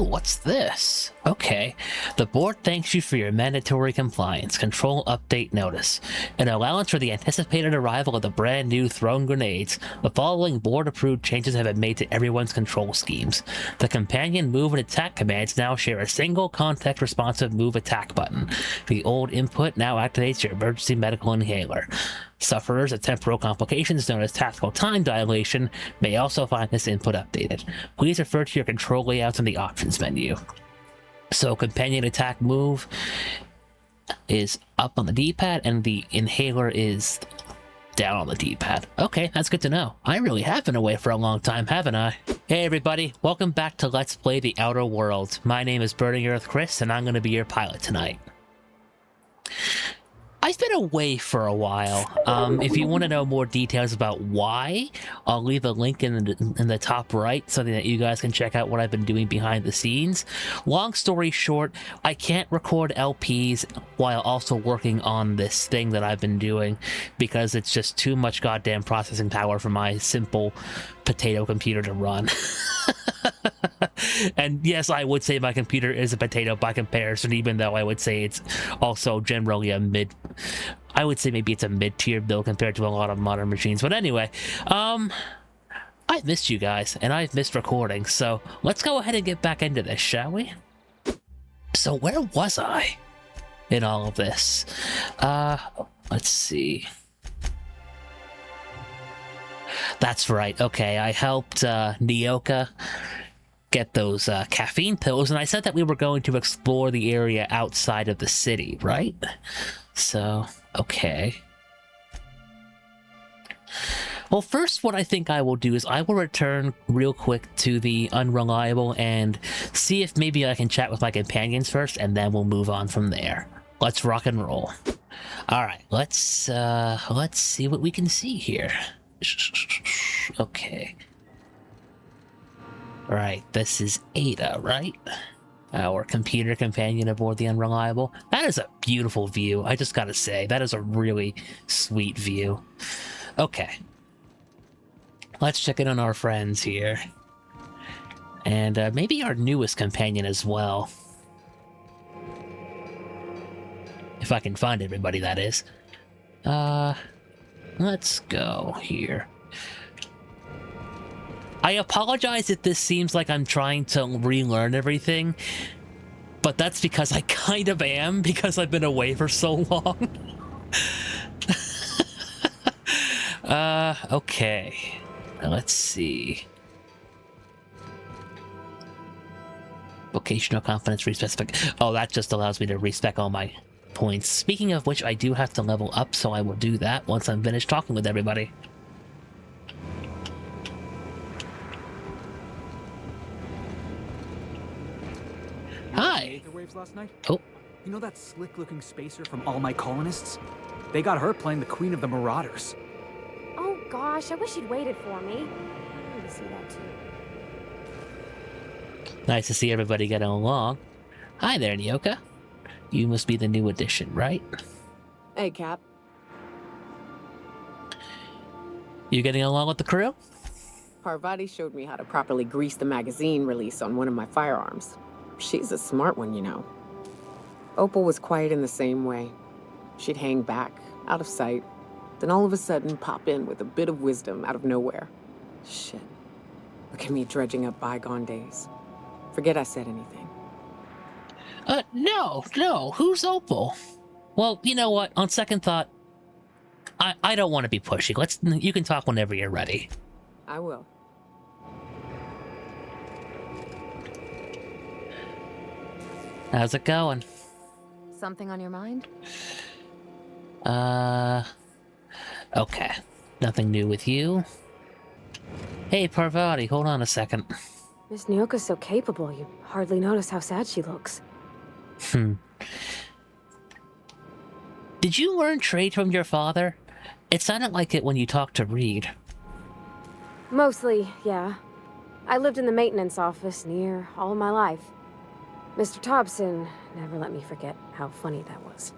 Oh, what's this? Okay. The board thanks you for your mandatory compliance. Control update notice. In allowance for the anticipated arrival of the brand new thrown grenades, the following board-approved changes have been made to everyone's control schemes. The companion move and attack commands now share a single context-responsive move attack button. The old input now activates your emergency medical inhaler. Sufferers of temporal complications known as tactical time dilation may also find this input updated. Please refer to your control layouts in the options menu. So companion attack move is up on the D-pad and the inhaler is down on the D-pad. Okay, that's good to know. I really have been away for a long time, haven't I? Hey everybody, welcome back to Let's Play The Outer Worlds. My name is Burning Earth Chris and I'm going to be your pilot tonight. I've been away for a while. If you want to know more details about why, I'll leave a link in the top right so that you guys can check out what I've been doing behind the scenes. Long story short, I can't record LPs while also working on this thing that I've been doing because it's just too much goddamn processing power for my simple potato computer to run. And yes, I would say my computer is a potato by comparison, even though I would say it's also generally a I would say maybe it's a mid-tier build compared to a lot of modern machines. But anyway, I've missed you guys, and I've missed recording, so let's go ahead and get back into this, shall we? So where was I in all of this? Let's see. That's right, okay, I helped Nyoka get those caffeine pills, and I said that we were going to explore the area outside of the city, right? So, okay. Well, first what I think I will do is I will return real quick to the Unreliable and see if maybe I can chat with my companions first, and then we'll move on from there. Let's rock and roll. Alright, let's see what we can see here. Okay. Right, this is Ada, right? Our computer companion aboard the Unreliable. That is a beautiful view, I just gotta say. That is a really sweet view. Okay. Let's check in on our friends here. And maybe our newest companion as well. If I can find everybody, that is. Let's go here. I apologize if this seems like I'm trying to relearn everything, but that's because I kind of am, because I've been away for so long. Okay. Let's see. Vocational confidence respec. Oh, that just allows me to respec all my points. Speaking of which, I do have to level up, so I will do that once I'm finished talking with everybody. Hi. Last night? Oh. You know that slick-looking spacer from All My Colonists? They got her playing the Queen of the Marauders. Oh gosh, I wish you'd waited for me. I wanted to see that too. Nice to see everybody getting along. Hi there, Nyoka. You must be the new addition, right? Hey, Cap. You getting along with the crew? Parvati showed me how to properly grease the magazine release on one of my firearms. She's a smart one, you know. Opal was quiet in the same way. She'd hang back, out of sight, then all of a sudden pop in with a bit of wisdom out of nowhere. Shit. Look at me dredging up bygone days. Forget I said anything. No. Who's Opal? Well, you know what? On second thought, I don't want to be pushy. You can talk whenever you're ready. I will. How's it going? Something on your mind? Okay. Nothing new with you. Hey, Parvati, hold on a second. Miss Nyoka's so capable, you hardly notice how sad she looks. Did you learn trade from your father? It sounded like it when you talked to Reed. Mostly, yeah. I lived in the maintenance office near all my life. Mr. Thompson never let me forget how funny that was.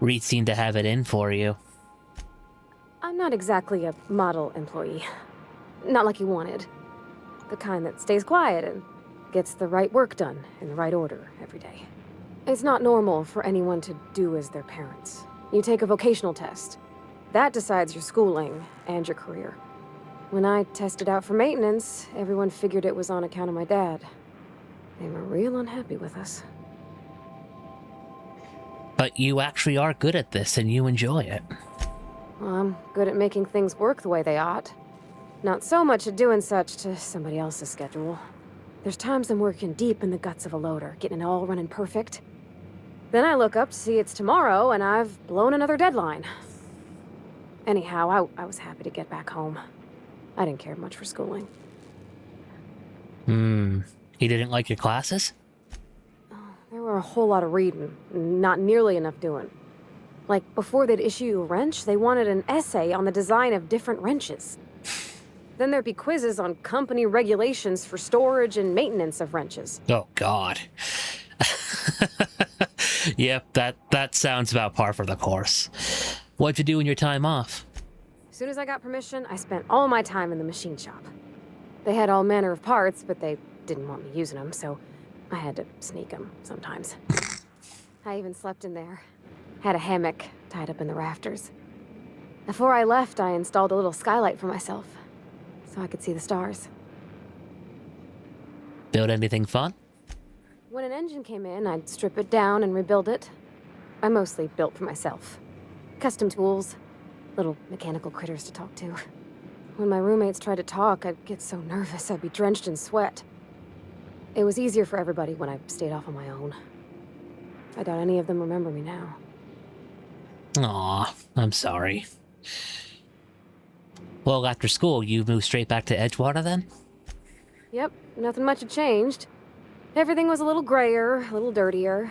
Reed seemed to have it in for you. I'm not exactly a model employee. Not like he wanted. The kind that stays quiet and gets the right work done in the right order every day. It's not normal for anyone to do as their parents. You take a vocational test. That decides your schooling and your career. When I tested out for maintenance, everyone figured it was on account of my dad. They were real unhappy with us. But you actually are good at this and you enjoy it. Well, I'm good at making things work the way they ought. Not so much at doing such to somebody else's schedule. There's times I'm working deep in the guts of a loader, getting it all running perfect. Then I look up to see it's tomorrow and I've blown another deadline. Anyhow, I was happy to get back home. I didn't care much for schooling. You didn't like your classes? There were a whole lot of reading, not nearly enough doing. Like, before they'd issue you a wrench, they wanted an essay on the design of different wrenches. Then there'd be quizzes on company regulations for storage and maintenance of wrenches. Oh, God. Yep, that sounds about par for the course. What'd you do in your time off? As soon as I got permission, I spent all my time in the machine shop. They had all manner of parts, but they didn't want me using them, so I had to sneak them sometimes. I even slept in there. Had a hammock tied up in the rafters. Before I left, I installed a little skylight for myself, so I could see the stars. Build anything fun? When an engine came in, I'd strip it down and rebuild it. I mostly built for myself. Custom tools, little mechanical critters to talk to. When my roommates tried to talk, I'd get so nervous I'd be drenched in sweat. It was easier for everybody when I stayed off on my own. I doubt any of them remember me now. Aw, I'm sorry. Well, after school, you moved straight back to Edgewater then? Yep, nothing much had changed. Everything was a little grayer, a little dirtier.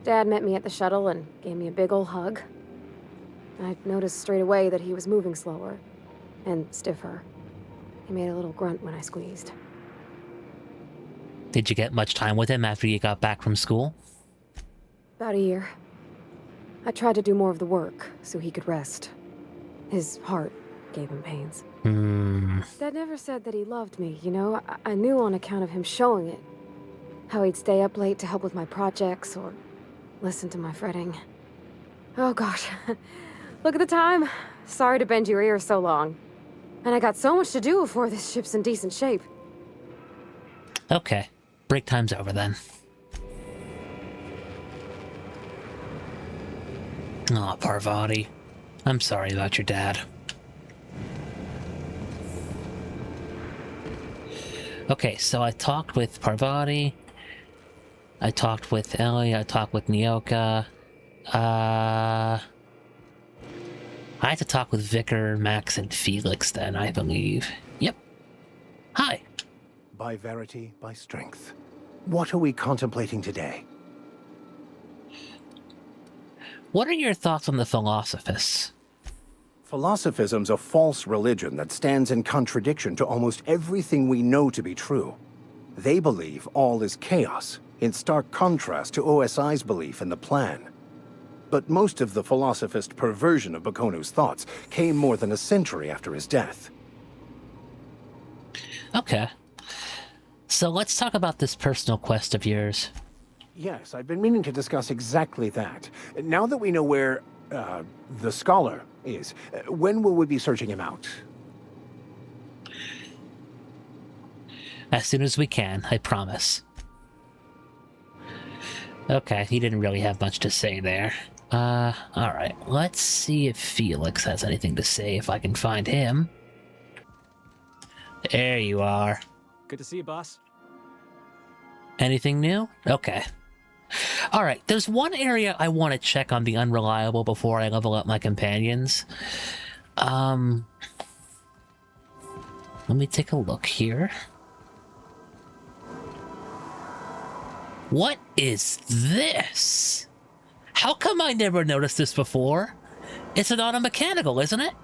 Dad met me at the shuttle and gave me a big ol' hug. I noticed straight away that he was moving slower and stiffer. He made a little grunt when I squeezed. Did you get much time with him after you got back from school? About a year. I tried to do more of the work so he could rest. His heart gave him pains. Dad never said that he loved me, you know? I knew on account of him showing it. How he'd stay up late to help with my projects or listen to my fretting. Oh gosh. Look at the time. Sorry to bend your ears so long. And I got so much to do before this ship's in decent shape. Okay. Break time's over then. Aw, Parvati. I'm sorry about your dad. Okay, so I talked with Parvati. I talked with Ellie. I talked with Nyoka. I had to talk with Vicar, Max, and Felix then, I believe. Yep. Hi. By verity, by strength. What are we contemplating today? What are your thoughts on the Philosophists? Philosophism's a false religion that stands in contradiction to almost everything we know to be true. They believe all is chaos, in stark contrast to OSI's belief in the plan. But most of the philosophist perversion of Bakonu's thoughts came more than a century after his death. Okay. So let's talk about this personal quest of yours. Yes, I've been meaning to discuss exactly that. Now that we know where, the scholar is, when will we be searching him out? As soon as we can, I promise. Okay, he didn't really have much to say there. Alright. Let's see if Felix has anything to say, if I can find him. There you are. Good to see you, boss. Anything new? Okay. Alright, there's one area I want to check on the unreliable before I level up my companions. Let me take a look here. What is this? How come I never noticed this before? It's an automechanical, isn't it?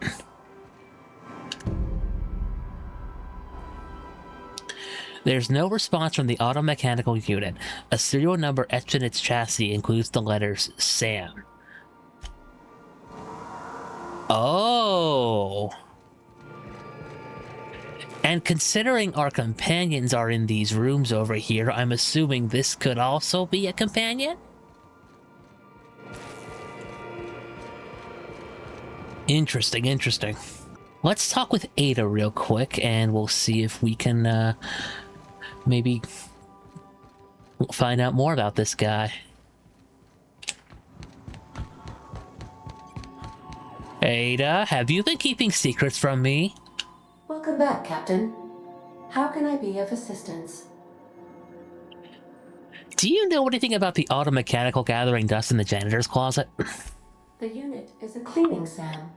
There's no response from the automechanical unit. A serial number etched in its chassis includes the letters SAM. Oh. And considering our companions are in these rooms over here, I'm assuming this could also be a companion? Interesting, interesting. Let's talk with Ada real quick, and we'll see if we can, maybe find out more about this guy. Ada, have you been keeping secrets from me? Welcome back, Captain. How can I be of assistance? Do you know anything about the automechanical gathering dust in the janitor's closet? The unit is a cleaning SAM.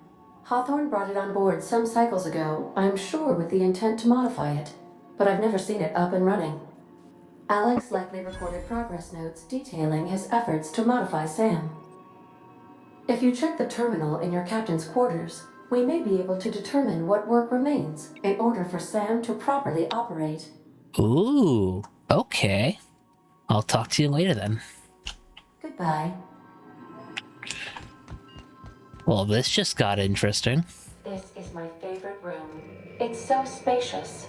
Hawthorne brought it on board some cycles ago, I'm sure with the intent to modify it, but I've never seen it up and running. Alex likely recorded progress notes detailing his efforts to modify SAM. If you check the terminal in your captain's quarters, we may be able to determine what work remains in order for SAM to properly operate. Ooh, okay. I'll talk to you later then. Goodbye. Well, this just got interesting. This is my favorite room. It's so spacious.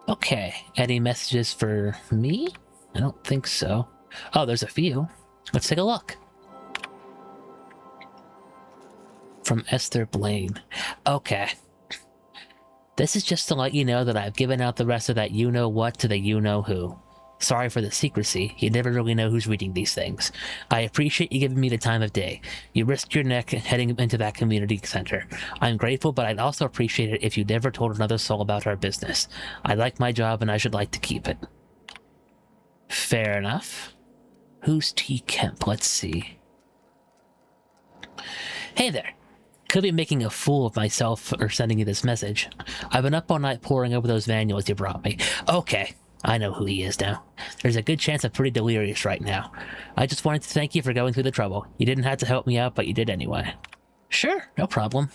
Okay, any messages for me? I don't think so. Oh, there's a few. Let's take a look. From Esther Blaine. Okay. This is just to let you know that I've given out the rest of that you-know-what to the you-know-who. Sorry for the secrecy. You never really know who's reading these things. I appreciate you giving me the time of day. You risked your neck heading into that community center. I'm grateful, but I'd also appreciate it if you never told another soul about our business. I like my job and I should like to keep it. Fair enough. Who's T. Kemp? Let's see. Hey there. Could be making a fool of myself for sending you this message. I've been up all night poring over those manuals you brought me. Okay. I know who he is now. There's a good chance I'm pretty delirious right now. I just wanted to thank you for going through the trouble. You didn't have to help me out, but you did anyway. Sure, no problem.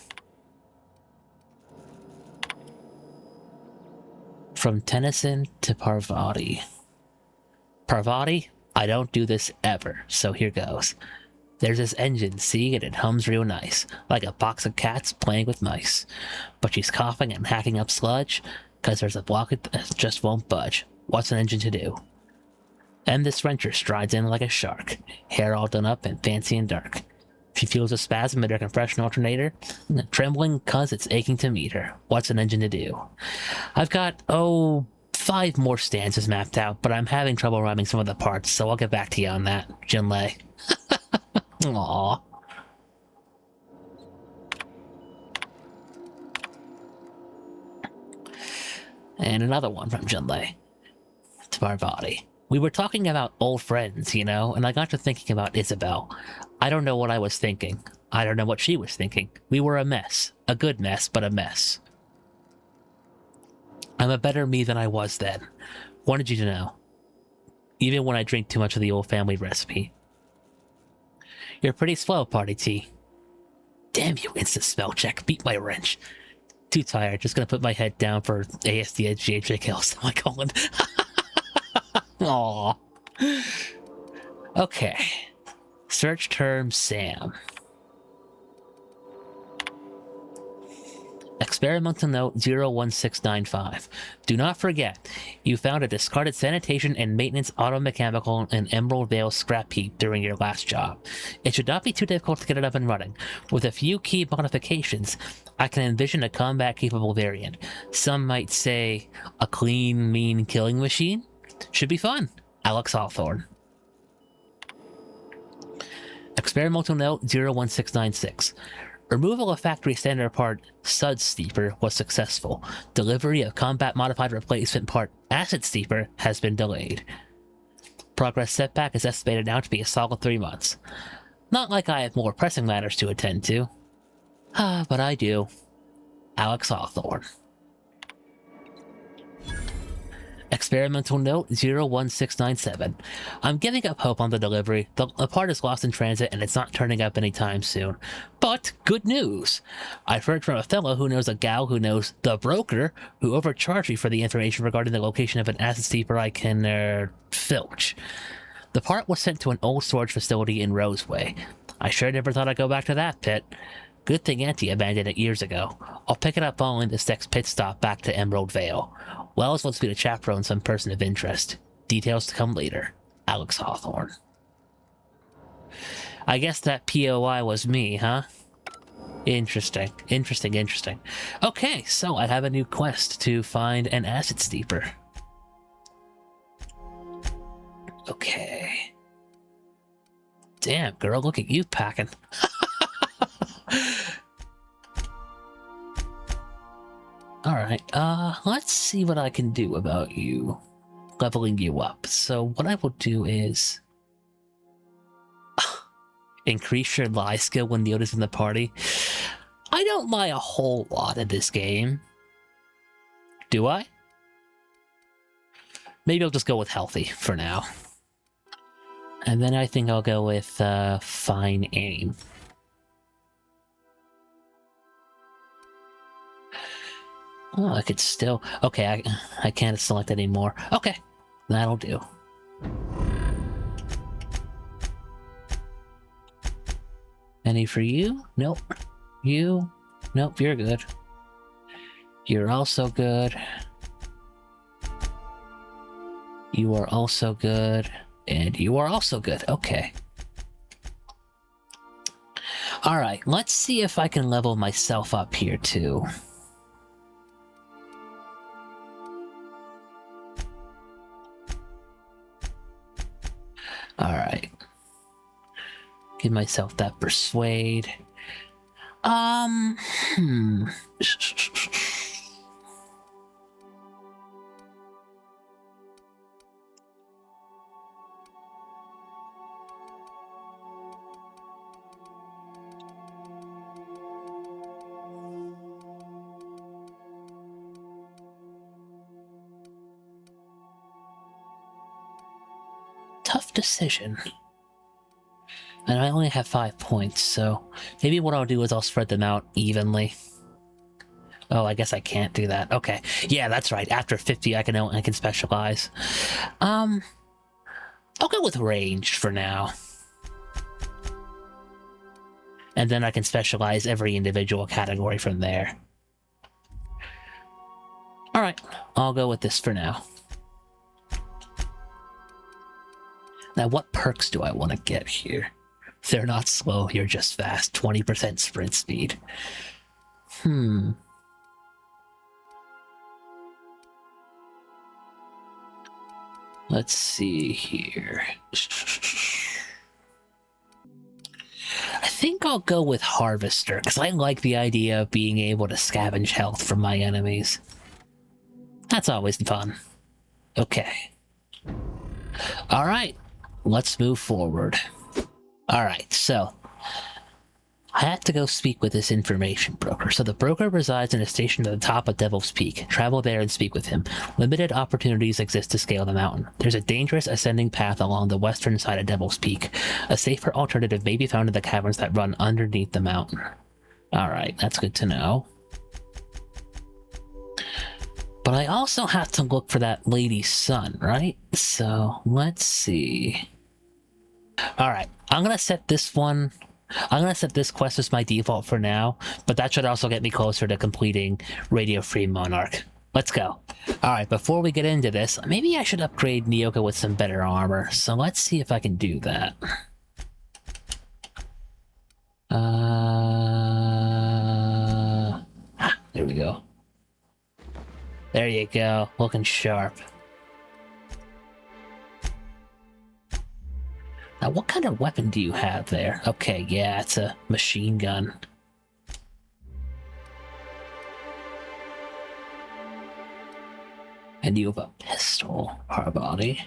From Tennyson to Parvati. Parvati, I don't do this ever, so here goes. There's this engine, see, and it hums real nice, like a box of cats playing with mice. But she's coughing and hacking up sludge, 'cause there's a block that just won't budge. What's an engine to do? And this wrencher strides in like a shark, hair all done up and fancy and dark. She feels a spasm in her compression alternator, trembling 'cause it's aching to meet her. What's an engine to do? I've got, 5 more stanzas mapped out, but I'm having trouble rhyming some of the parts, so I'll get back to you on that, Jinlei. Aww. And another one from Jinlei to Parvati. We were talking about old friends, you know, and I got to thinking about Isabel. I don't know what I was thinking. I don't know what she was thinking. We were a mess. A good mess, but a mess. I'm a better me than I was then. Wanted you to know. Even when I drink too much of the old family recipe. You're pretty slow, Party T. Damn you, instant spell check. Beat my wrench. Too tired. Just gonna put my head down for ASD at GHJK semicolon. Aww. Okay. Search term Sam. Experimental note 01695. Do not forget, you found a discarded sanitation and maintenance automechanical in Emerald Vale scrap heap during your last job. It should not be too difficult to get it up and running. With a few key modifications, I can envision a combat-capable variant. Some might say a clean, mean killing machine? Should be fun. Alex Hawthorne. Experimental note 01696. Removal of factory standard part Sud Steeper was successful. Delivery of combat modified replacement part Acid Steeper has been delayed. Progress setback is estimated now to be a solid 3 months. Not like I have more pressing matters to attend to. But I do. Alex Hawthorne. Experimental note 01697. I'm giving up hope on the delivery. The part is lost in transit and it's not turning up anytime soon. But good news! I've heard from a fellow who knows a gal who knows the broker who overcharged me for the information regarding the location of an acid steeper I can, filch. The part was sent to an old storage facility in Roseway. I sure never thought I'd go back to that pit. Good thing Auntie abandoned it years ago. I'll pick it up following this next pit stop back to Emerald Vale. Wells wants me to chaperone some person of interest. Details to come later. Alex Hawthorne. I guess that POI was me, huh? Interesting. Okay, so I have a new quest to find an acid steeper. Okay. Damn, girl, look at you packing. Alright, let's see what I can do about you. Leveling you up. So what I will do is increase your lie skill when Neoda's in the party. I don't lie a whole lot in this game. Do I? Maybe I'll just go with healthy for now. And then I think I'll go with fine aim. Oh, I could still... Okay, I can't select anymore. Okay, that'll do. Any for you? Nope. You? Nope, you're good. You're also good. You are also good. And you are also good. Okay. Alright, let's see if I can level myself up here too. Alright. Give myself that persuade. Tough decision. And I only have 5 points, so maybe what I'll do is I'll spread them out evenly. Oh, I guess I can't do that. Okay. Yeah, that's right. After 50, I can specialize. I'll go with ranged for now. And then I can specialize every individual category from there. Alright, I'll go with this for now. Now, what perks do I want to get here? They're not slow, you're just fast. 20% sprint speed. Let's see here. I think I'll go with Harvester, because I like the idea of being able to scavenge health from my enemies. That's always fun. Okay. Alright, let's move forward. Alright, so I had to go speak with this information broker. So the broker resides in a station at the top of Devil's Peak. Travel there and speak with him. Limited opportunities exist to scale the mountain. There's a dangerous ascending path along the western side of Devil's Peak. A safer alternative may be found in the caverns that run underneath the mountain. Alright, that's good to know. But I also have to look for that lady's son, right? So, let's see. Alright, I'm gonna set this quest as my default for now, but that should also get me closer to completing Radio Free Monarch. Let's go. Alright, before we get into this, maybe I should upgrade Nyoka with some better armor, so let's see if I can do that. There we go. There you go, looking sharp. Now, what kind of weapon do you have there? Okay, yeah, it's a machine gun. And you have a pistol, hard body.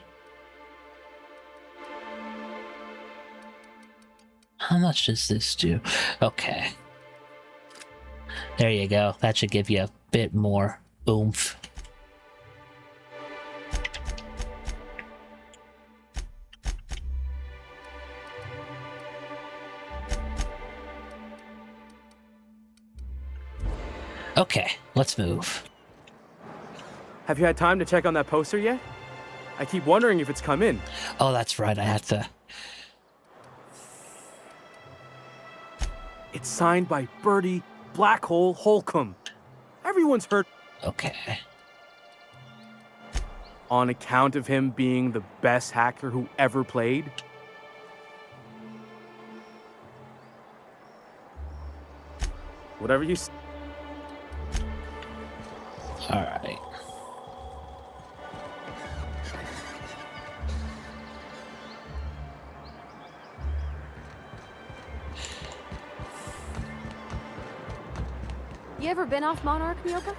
How much does this do? Okay. There you go. That should give you a bit more oomph. Okay, let's move. Have you had time to check on that poster yet? I keep wondering if it's come in. Oh, that's right, I have to... It's signed by Bertie Black Hole Holcomb. Everyone's heard Okay. on account of him being the best hacker who ever played. Whatever you... Alright. You ever been off Monarch, Myoka?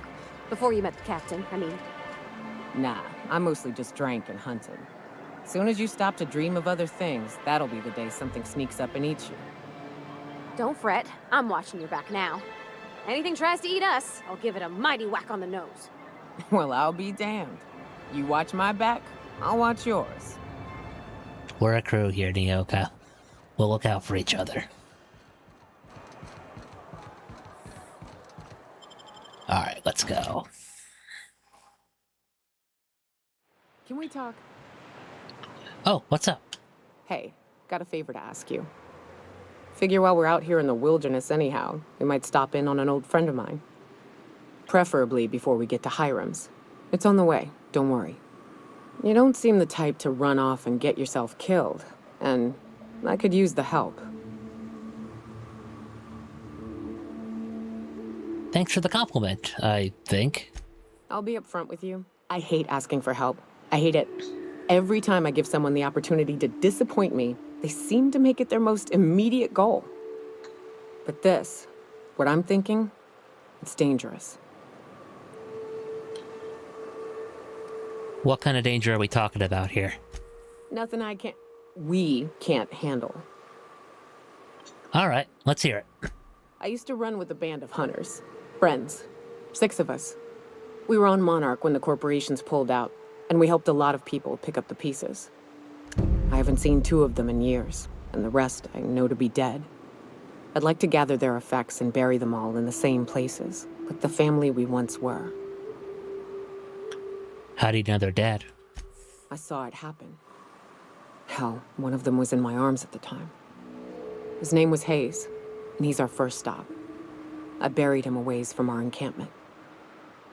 Before you met the captain, I mean. Nah, I mostly just drank and hunted. Soon as you stop to dream of other things, that'll be the day something sneaks up and eats you. Don't fret. I'm watching your back now. Anything tries to eat us, I'll give it a mighty whack on the nose. Well, I'll be damned. You watch my back, I'll watch yours. We're a crew here, Nyoka. We'll look out for each other. Alright, let's go. Can we talk? Oh, what's up? Hey, got a favor to ask you. Figure while we're out here in the wilderness anyhow, we might stop in on an old friend of mine. Preferably before we get to Hiram's. It's on the way, don't worry. You don't seem the type to run off and get yourself killed, and I could use the help. Thanks for the compliment, I think. I'll be upfront with you. I hate asking for help. I hate it. Every time I give someone the opportunity to disappoint me, they seem to make it their most immediate goal. But this, what I'm thinking, it's dangerous. What kind of danger are we talking about here? Nothing we can't handle. Alright, let's hear it. I used to run with a band of hunters. Friends. 6 of us. We were on Monarch when the corporations pulled out, and we helped a lot of people pick up the pieces. I haven't seen 2 of them in years, and the rest I know to be dead. I'd like to gather their effects and bury them all in the same places, like the family we once were. How do you know they're dead? I saw it happen. Hell, one of them was in my arms at the time. His name was Hayes, and he's our first stop. I buried him a ways from our encampment.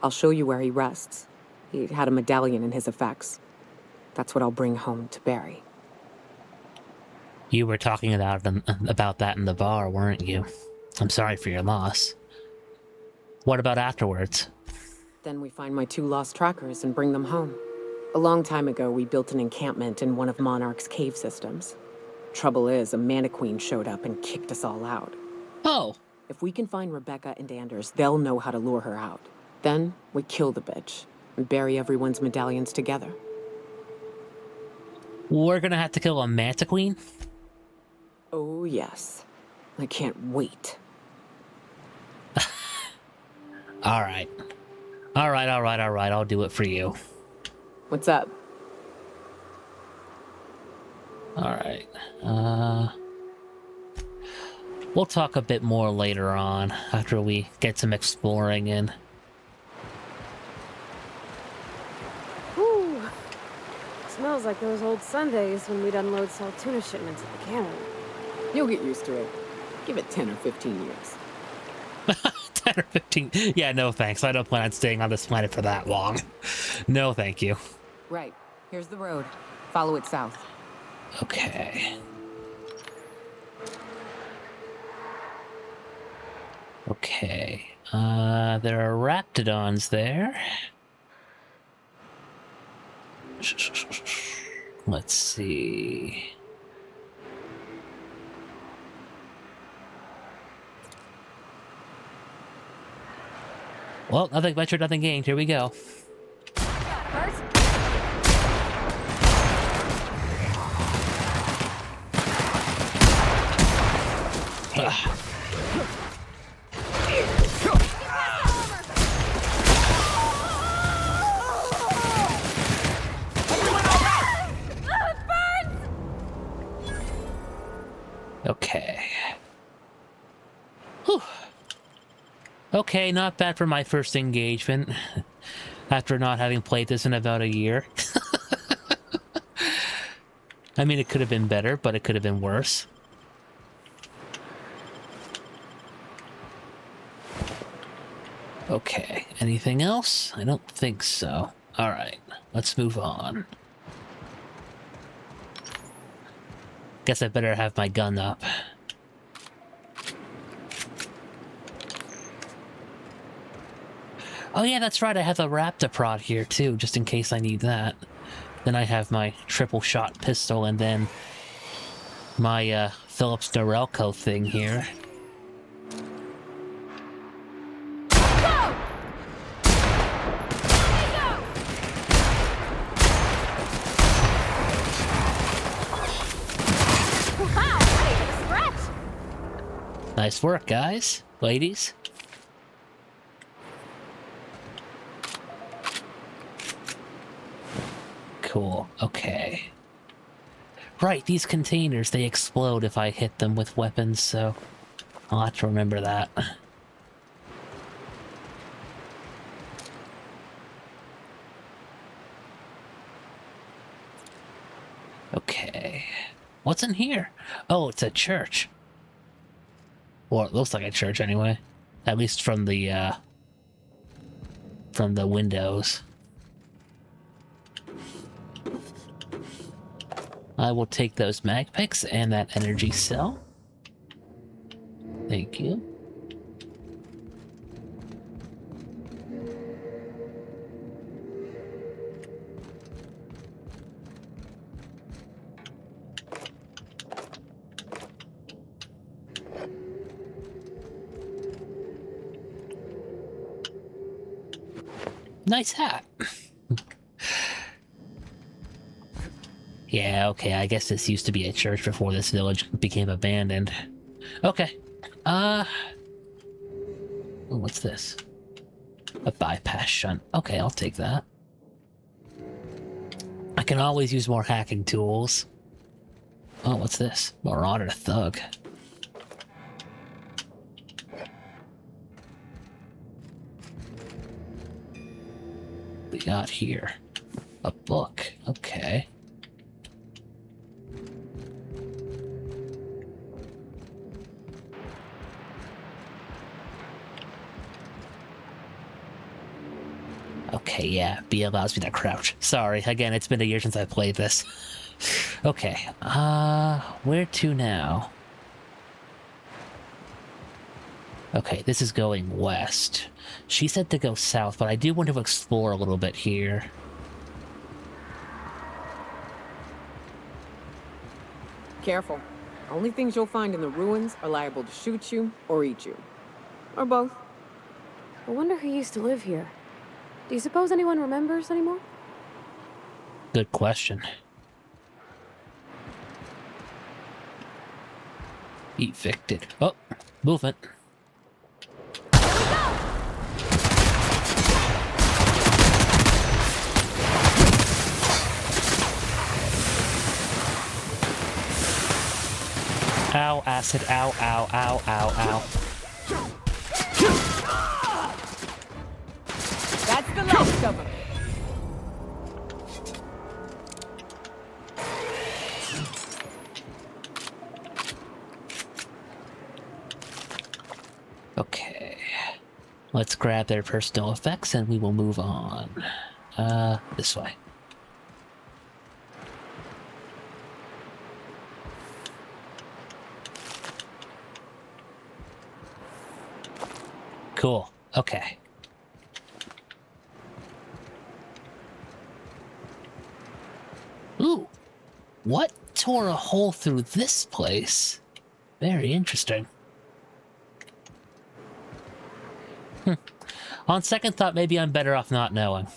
I'll show you where he rests. He had a medallion in his effects. That's what I'll bring home to bury. You were talking about that in the bar, weren't you? I'm sorry for your loss. What about afterwards? Then we find my 2 lost trackers and bring them home. A long time ago, we built an encampment in one of Monarch's cave systems. Trouble is, a Mantiqueen showed up and kicked us all out. Oh! If we can find Rebecca and Anders, they'll know how to lure her out. Then, we kill the bitch and bury everyone's medallions together. We're gonna have to kill a Mantiqueen? Oh, yes. I can't wait. Alright. Alright, I'll do it for you. What's up? Alright. We'll talk a bit more later on, after we get some exploring in. Whew. Smells like those old Sundays when we'd unload salt tuna shipments at the cannon. You'll get used to it. Give it 10 or 15 years. 10 or 15? Yeah, no thanks. I don't plan on staying on this planet for that long. No, thank you. Right. Here's the road. Follow it south. Okay. Okay. There are raptidons there. Let's see. Well, nothing ventured, nothing gained. Here we go. Okay. Whew. Okay, not bad for my first engagement. After not having played this in about a year. I mean, it could have been better, but it could have been worse. Okay, anything else? I don't think so. Alright, let's move on. Guess I better have my gun up. Oh yeah, that's right, I have the Raptor here too, just in case I need that. Then I have my triple shot pistol and then my Phillips Norelco thing here. Nice work, guys. Ladies. Cool. Okay. Right, these containers, they explode if I hit them with weapons, so I'll have to remember that. Okay. What's in here? Oh, it's a church. Well, it looks like a church anyway. At least from the windows. I will take those mag picks and that energy cell. Thank you. Nice hat. Yeah, okay, I guess this used to be a church before this village became abandoned. Okay. Ooh, what's this? A bypass shunt. Okay, I'll take that. I can always use more hacking tools. Oh, what's this? Marauder Thug. We got here a book. Okay. Okay, yeah, B allows me to crouch. Sorry, again, it's been a year since I played this. Okay, where to now? Okay, this is going west. She said to go south, but I do want to explore a little bit here. Careful. Only things you'll find in the ruins are liable to shoot you or eat you. Or both. I wonder who used to live here. Do you suppose anyone remembers anymore? Good question. Evicted. Oh, movement. Ow, acid, ow, ow, ow, ow, ow. That's the last of them. Okay. Let's grab their personal effects and we will move on. This way. Cool. Okay. Ooh. What tore a hole through this place? Very interesting. On second thought, maybe I'm better off not knowing.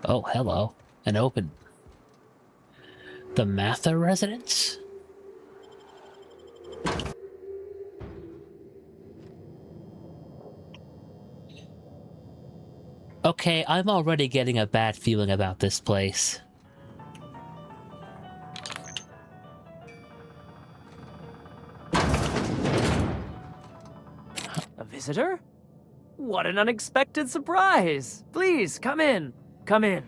Oh, hello. An open... The Mather residence? Okay, I'm already getting a bad feeling about this place. A visitor? What an unexpected surprise! Please, come in. Come in.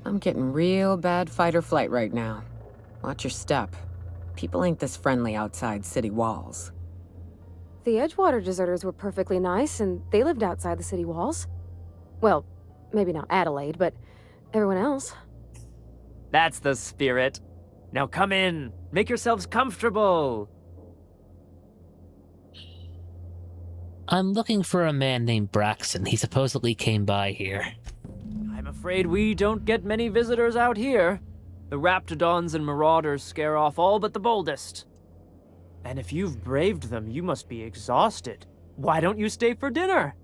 I'm getting real bad fight or flight right now. Watch your step. People ain't this friendly outside city walls. The Edgewater deserters were perfectly nice, and they lived outside the city walls. Well, maybe not Adelaide, but everyone else. That's the spirit. Now come in. Make yourselves comfortable. I'm looking for a man named Braxton. He supposedly came by here. I'm afraid we don't get many visitors out here. The Raptidons and Marauders scare off all but the boldest. And if you've braved them, you must be exhausted. Why don't you stay for dinner?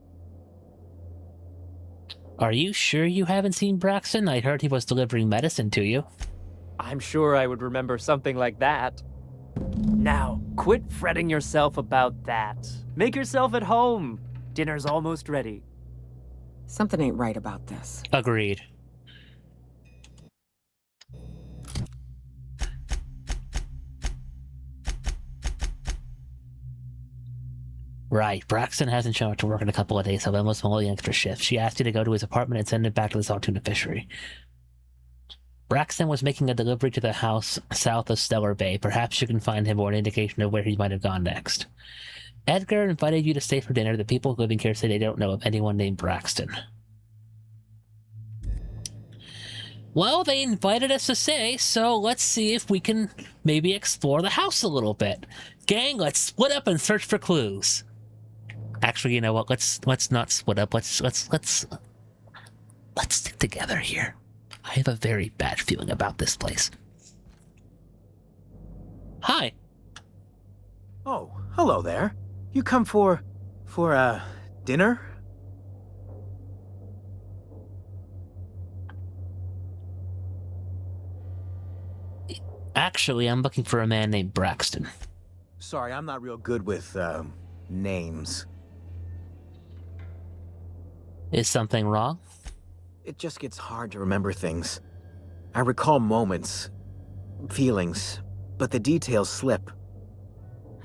Are you sure you haven't seen Braxton? I heard he was delivering medicine to you. I'm sure I would remember something like that. Now, quit fretting yourself about that. Make yourself at home. Dinner's almost ready. Something ain't right about this. Agreed. Right, Braxton hasn't shown up to work in a couple of days, so Emma's pulling extra shifts. She asked you to go to his apartment and send it back to the salt tuna fishery. Braxton was making a delivery to the house south of Stellar Bay. Perhaps you can find him or an indication of where he might have gone next. Edgar invited you to stay for dinner. The people living here say they don't know of anyone named Braxton. Well, they invited us to stay, so let's see if we can maybe explore the house a little bit. Gang, let's split up and search for clues. Actually, you know what? Let's not split up. Let's stick together here. I have a very bad feeling about this place. Hi. Oh, hello there. You come for dinner? Actually, I'm looking for a man named Braxton. Sorry, I'm not real good with, names. Is something wrong? It just gets hard to remember things. I recall moments, feelings, but the details slip.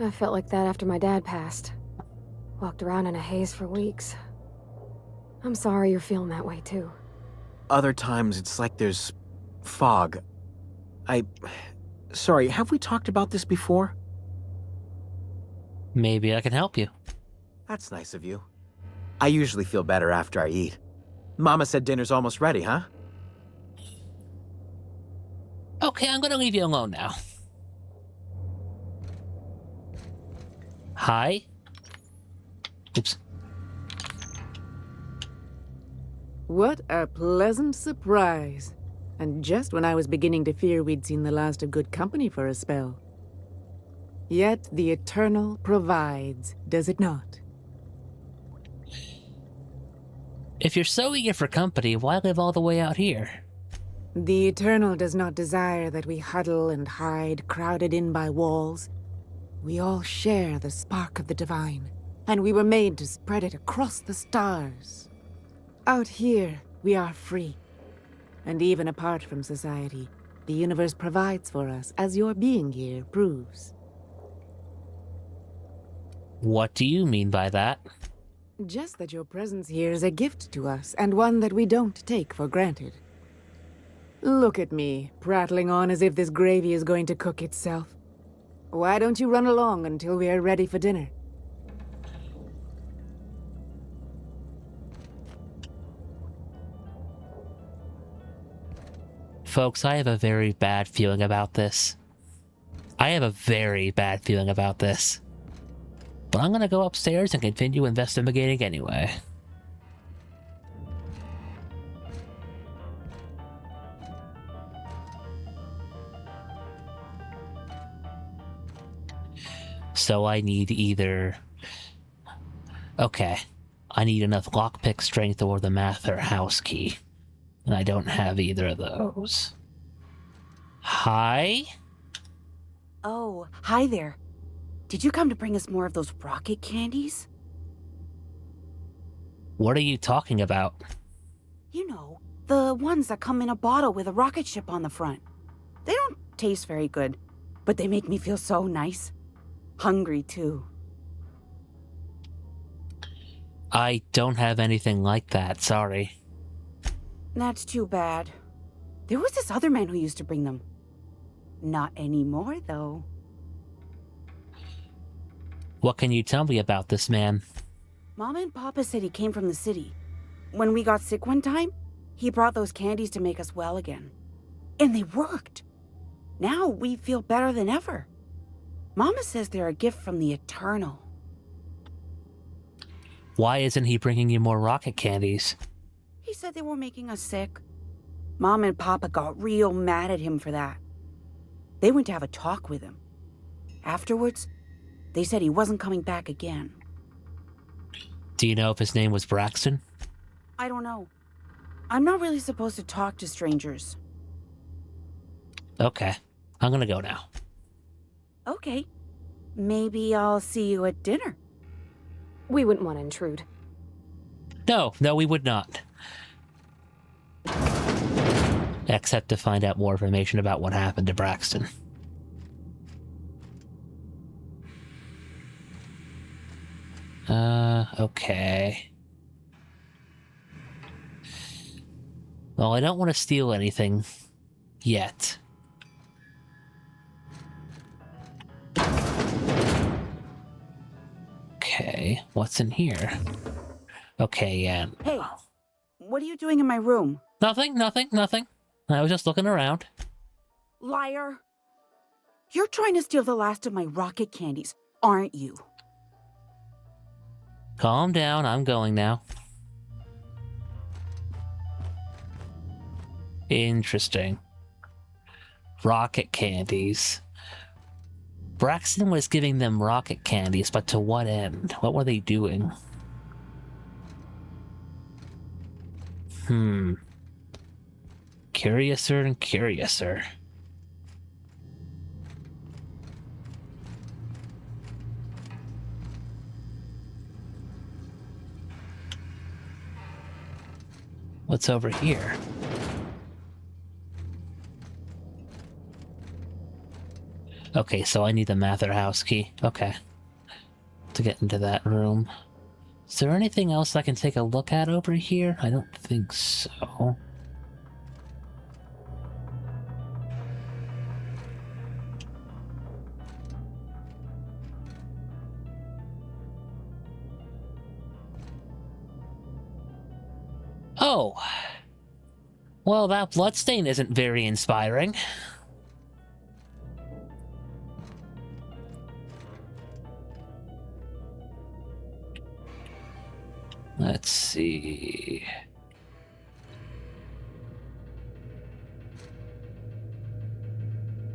I felt like that after my dad passed. Walked around in a haze for weeks. I'm sorry you're feeling that way, too. Other times, it's like there's fog. Sorry, have we talked about this before? Maybe I can help you. That's nice of you. I usually feel better after I eat. Mama said dinner's almost ready, huh? Okay, I'm gonna leave you alone now. Hi? Oops. What a pleasant surprise. And just when I was beginning to fear we'd seen the last of good company for a spell. Yet the Eternal provides, does it not? If you're so eager for company, why live all the way out here? The Eternal does not desire that we huddle and hide, crowded in by walls. We all share the spark of the divine, and we were made to spread it across the stars. Out here, we are free. And even apart from society, the universe provides for us, as your being here proves. What do you mean by that? Just that your presence here is a gift to us, and one that we don't take for granted. Look at me, prattling on as if this gravy is going to cook itself. Why don't you run along until we are ready for dinner? Folks, I have a very bad feeling about this. I have a very bad feeling about this. But I'm gonna go upstairs and continue investigating anyway. So I need either... Okay. I need enough lockpick strength or the math or house key. And I don't have either of those. Hi? Oh, hi there. Did you come to bring us more of those rocket candies? What are you talking about? You know, the ones that come in a bottle with a rocket ship on the front. They don't taste very good, but they make me feel so nice. Hungry, too. I don't have anything like that, sorry. That's too bad. There was this other man who used to bring them. Not anymore, though. What can you tell me about this man? Mama and Papa said he came from the city. When we got sick one time, he brought those candies to make us well again. And they worked. Now we feel better than ever. Mama says they're a gift from the Eternal. Why isn't he bringing you more rocket candies? He said they were making us sick. Mom and Papa got real mad at him for that. They went to have a talk with him. Afterwards, they said he wasn't coming back again. Do you know if his name was Braxton? I don't know. I'm not really supposed to talk to strangers. Okay, I'm gonna go now. Okay. Maybe I'll see you at dinner. We wouldn't want to intrude. No, we would not. Except to find out more information about what happened to Braxton. Okay. Well, I don't want to steal anything yet. Okay, what's in here? Okay, yeah. Hey, what are you doing in my room? Nothing. I was just looking around. Liar. You're trying to steal the last of my rocket candies, aren't you? Calm down, I'm going now. Interesting. Rocket candies. Braxton was giving them rocket candies, but to what end? What were they doing? Curiouser and curiouser. What's over here? Okay, so I need the Mather house key. Okay. To get into that room. Is there anything else I can take a look at over here? I don't think so. Oh. Well, that bloodstain isn't very inspiring. Let's see.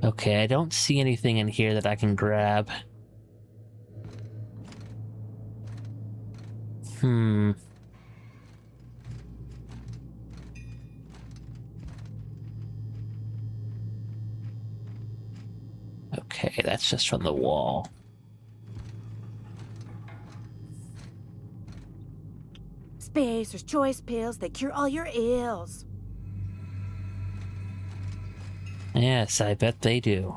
Okay, I don't see anything in here that I can grab. Okay, that's just from the wall. Spacer's choice pills that cure all your ills. Yes, I bet they do.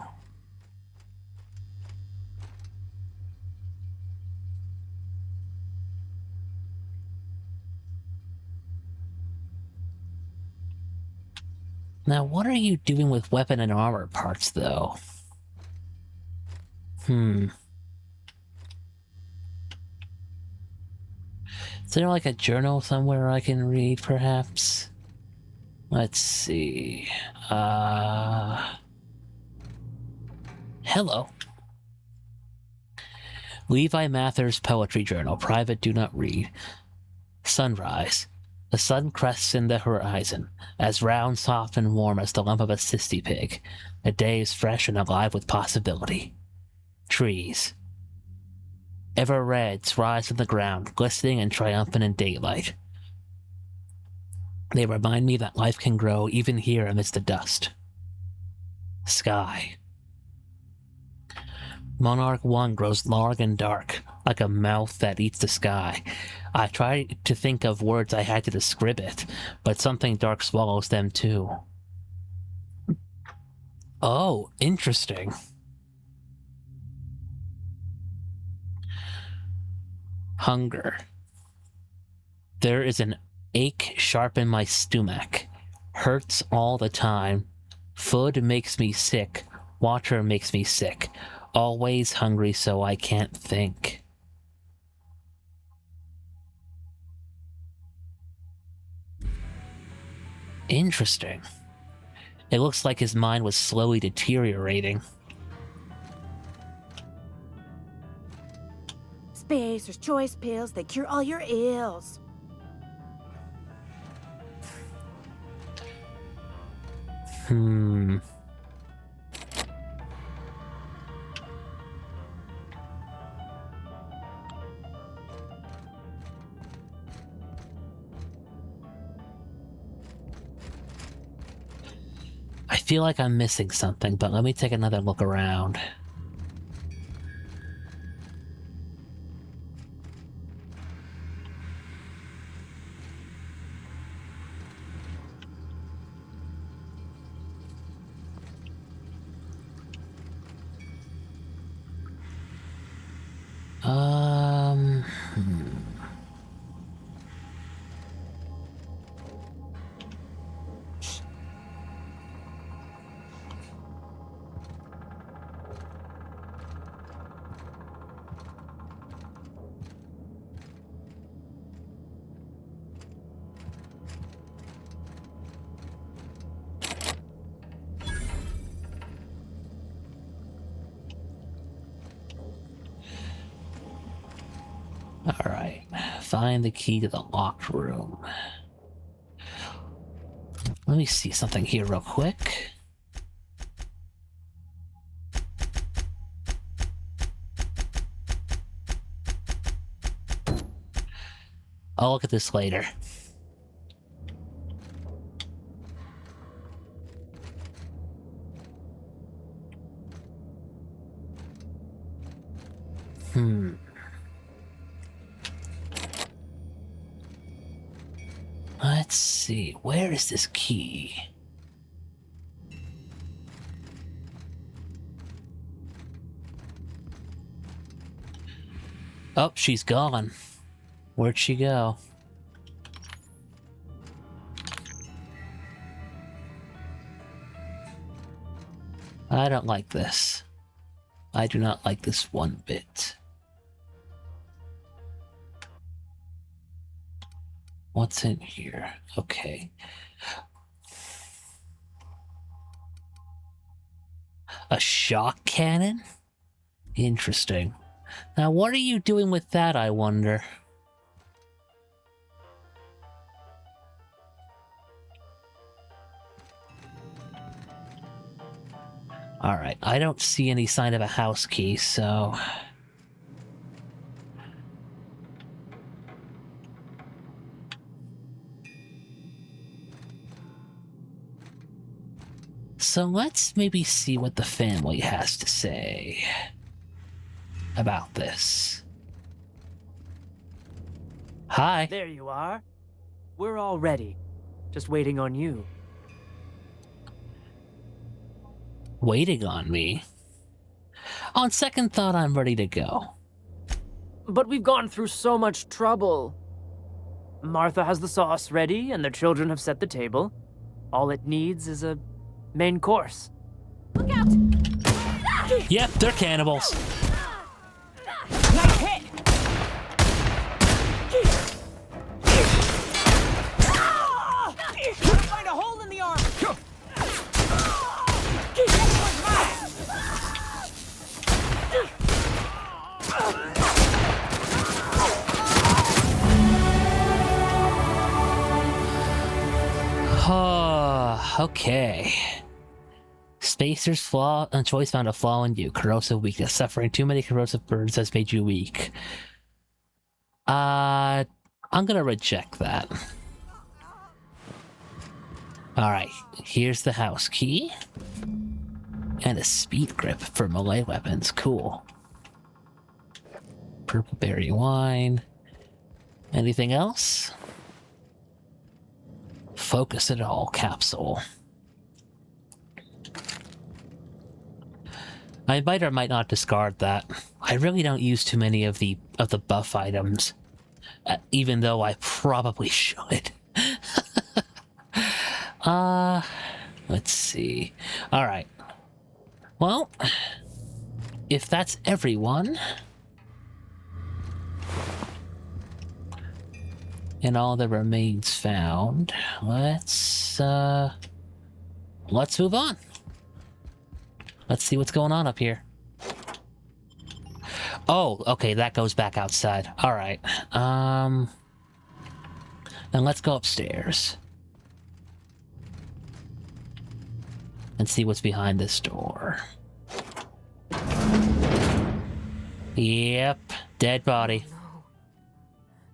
Now, what are you doing with weapon and armor parts, though? Is there like a journal somewhere I can read, perhaps? Let's see. Hello. Levi Mather's Poetry Journal. Private, do not read. Sunrise. The sun crests in the horizon, as round, soft, and warm as the lump of a cysty pig. The day is fresh and alive with possibility. Trees. Ever reds rise from the ground, glistening and triumphant in daylight. They remind me that life can grow even here amidst the dust. Sky. Monarch 1 grows large and dark, like a mouth that eats the sky. I tried to think of words I had to describe it, but something dark swallows them too. Oh, interesting. Hunger. There is an ache sharp in my stomach. Hurts all the time. Food makes me sick. Water makes me sick. Always hungry so I can't think. Interesting. It looks like his mind was slowly deteriorating. Spacer's choice pills, they cure all your ills. I feel like I'm missing something, but let me take another look around. Alright, find the key to the locked room. Let me see something here real quick. I'll look at this later. Let's see, where is this key? Oh, she's gone. Where'd she go? I don't like this. I do not like this one bit. What's in here? Okay. A shock cannon? Interesting. Now, what are you doing with that, I wonder? Alright, I don't see any sign of a house key, so... So let's maybe see what the family has to say about this. Hi. There you are. We're all ready. Just waiting on you. Waiting on me? On second thought, I'm ready to go. But we've gone through so much trouble. Martha has the sauce ready, and the children have set the table. All it needs is a main course. Look out! Yep, they're cannibals. Nice hit! Find a hole in the arm! This one's mine! Okay. Spacer's flaw and choice found a flaw in you. Corrosive weakness. Suffering too many corrosive burns has made you weak. I'm gonna reject that. Alright, here's the house key. And a speed grip for melee weapons. Cool. Purple berry wine. Anything else? Focus it all capsule. I might or might not discard that. I really don't use too many of the buff items. Even though I probably should. Let's see. Alright. Well, if that's everyone, and all the remains found, let's move on. Let's see what's going on up here. Oh, okay, that goes back outside. Alright. Then let's go upstairs. And see what's behind this door. Yep, dead body.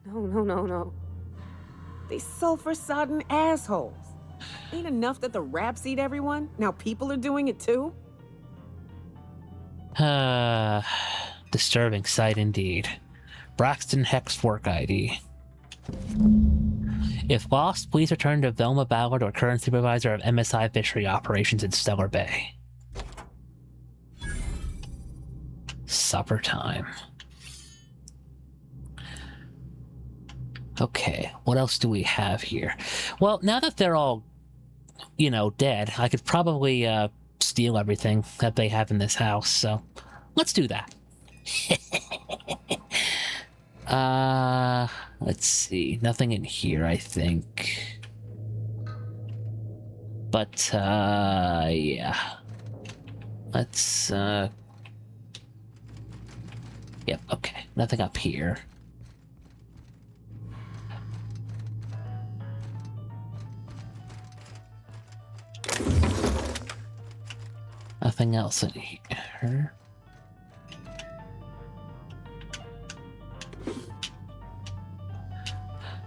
No. They sulfur-sodden assholes. Ain't enough that the rats eat everyone? Now people are doing it too? Disturbing sight indeed. Braxton Hex work ID. If lost, please return to Velma Ballard or current supervisor of MSI Fishery Operations in Stellar Bay. Supper time. Okay, what else do we have here? Well, now that they're all, you know, dead, I could probably steal everything that they have in this house, so let's do that. Let's see. Nothing in here, I think. But, yeah. Let's, Yep, okay. Nothing up here. Nothing else in here.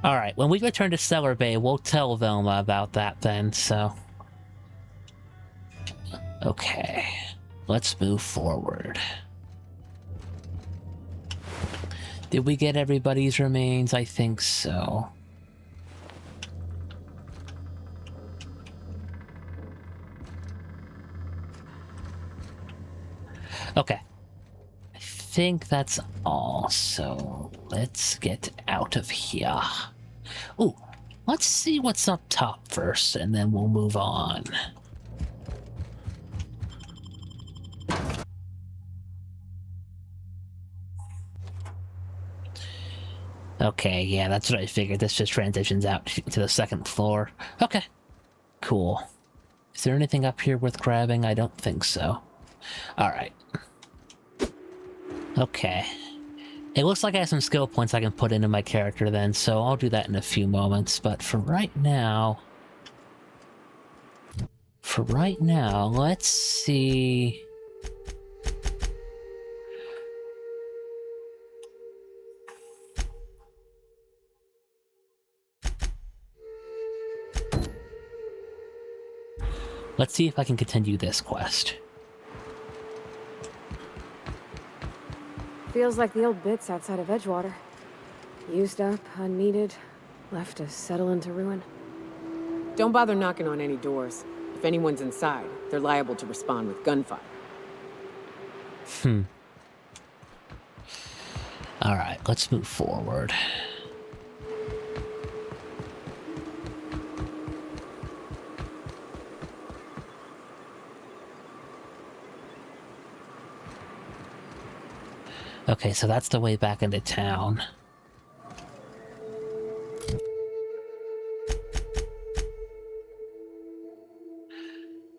Alright, when we return to Stellar Bay, we'll tell Velma about that then, so... Okay, let's move forward. Did we get everybody's remains? I think so. Okay. I think that's all, so let's get out of here. Ooh, let's see what's up top first, and then we'll move on. Okay, yeah, that's what I figured. This just transitions out to the second floor. Okay, cool. Is there anything up here worth grabbing? I don't think so. Alright. Okay. It looks like I have some skill points I can put into my character then, so I'll do that in a few moments. But for right now, let's see... Let's see if I can continue this quest. Feels like the old bits outside of Edgewater. Used up, unneeded, left to settle into ruin. Don't bother knocking on any doors. If anyone's inside, they're liable to respond with gunfire. Alright, let's move forward. Okay, so that's the way back into town.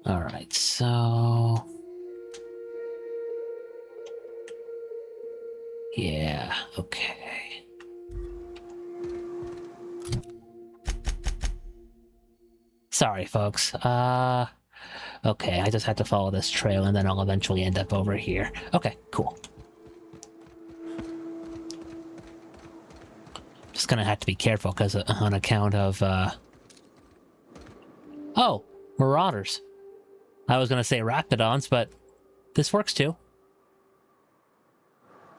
Alright, so... Yeah, okay. Sorry, folks. Okay, I just had to follow this trail and then I'll eventually end up over here. Okay, cool. Just gonna have to be careful because on account of, Oh, Marauders. I was gonna say Raptidons, but this works too.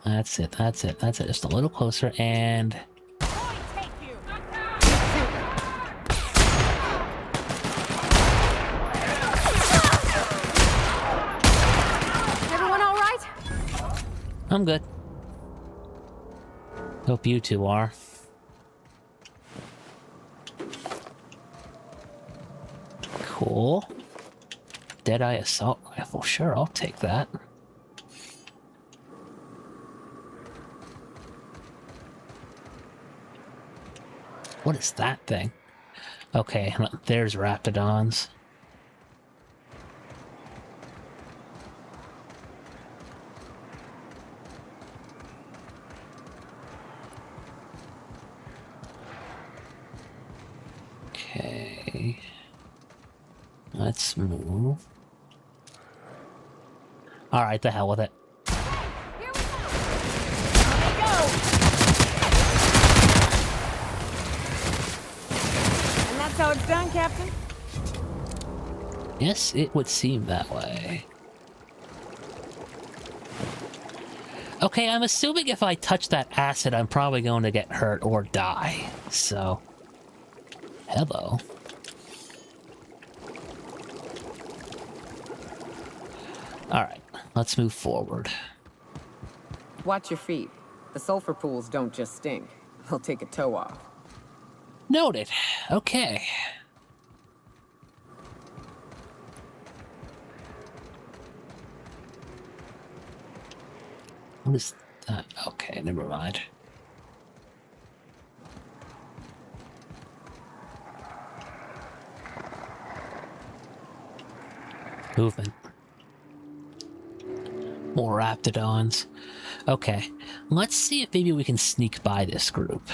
That's it, that's it, that's it. Just a little closer and... Everyone all right? I'm good. Hope you two are. Cool. Deadeye assault rifle. Sure, I'll take that. What is that thing? Okay, there's Raptidons. Okay. Let's move. Alright, the hell with it. And that's how it's done, Captain? Yes, it would seem that way. Okay, I'm assuming if I touch that acid, I'm probably going to get hurt or die. So, hello. Alright, let's move forward. Watch your feet. The sulfur pools don't just stink. They'll take a toe off. Noted. Okay. What is that? Okay, never mind. Movement. More Raptidons. Okay, let's see if maybe we can sneak by this group.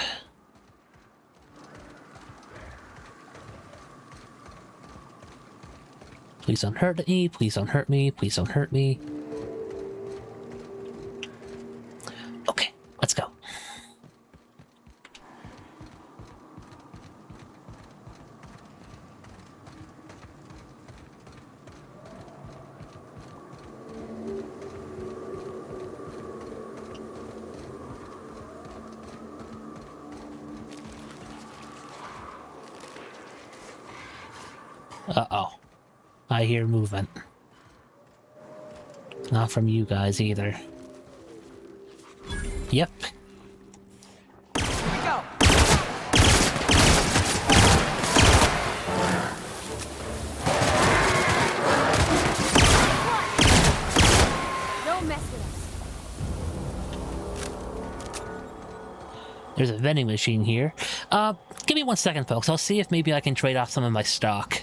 Please don't hurt me, please don't hurt me, please don't hurt me. Okay, let's go. Uh-oh. I hear movement. Not from you guys either. Yep. Here we go. Don't mess with us. There's a vending machine here. Give me 1 second, folks. I'll see if maybe I can trade off some of my stock.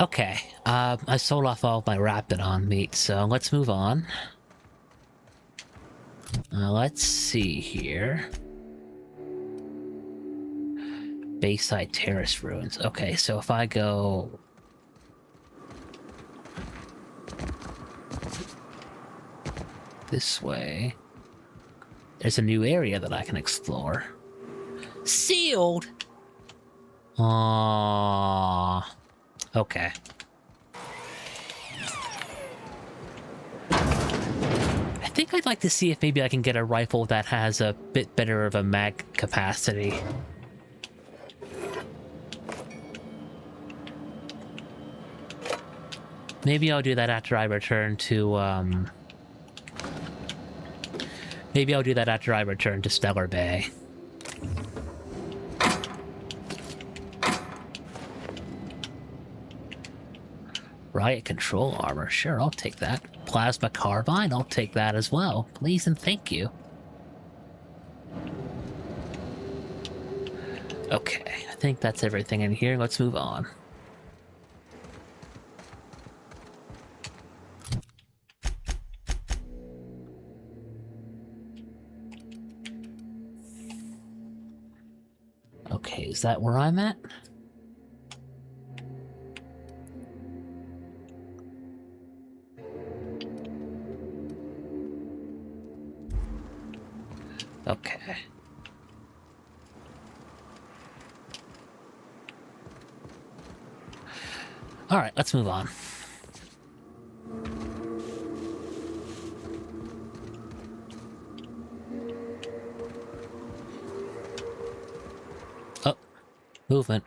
Okay, I sold off all of my Raptidon meat, so let's move on. Let's see here. Bayside Terrace Ruins. Okay, so if I go... this way... there's a new area that I can explore. Sealed? Aww. Okay. I think I'd like to see if maybe I can get a rifle that has a bit better of a mag capacity. Maybe I'll do that after I return to, maybe I'll do that after I return to Stellar Bay. Riot control armor. Sure, I'll take that. Plasma carbine. I'll take that as well. Please and thank you. Okay, I think that's everything in here. Let's move on. Okay, is that where I'm at? Okay. All right, let's move on. Oh, movement.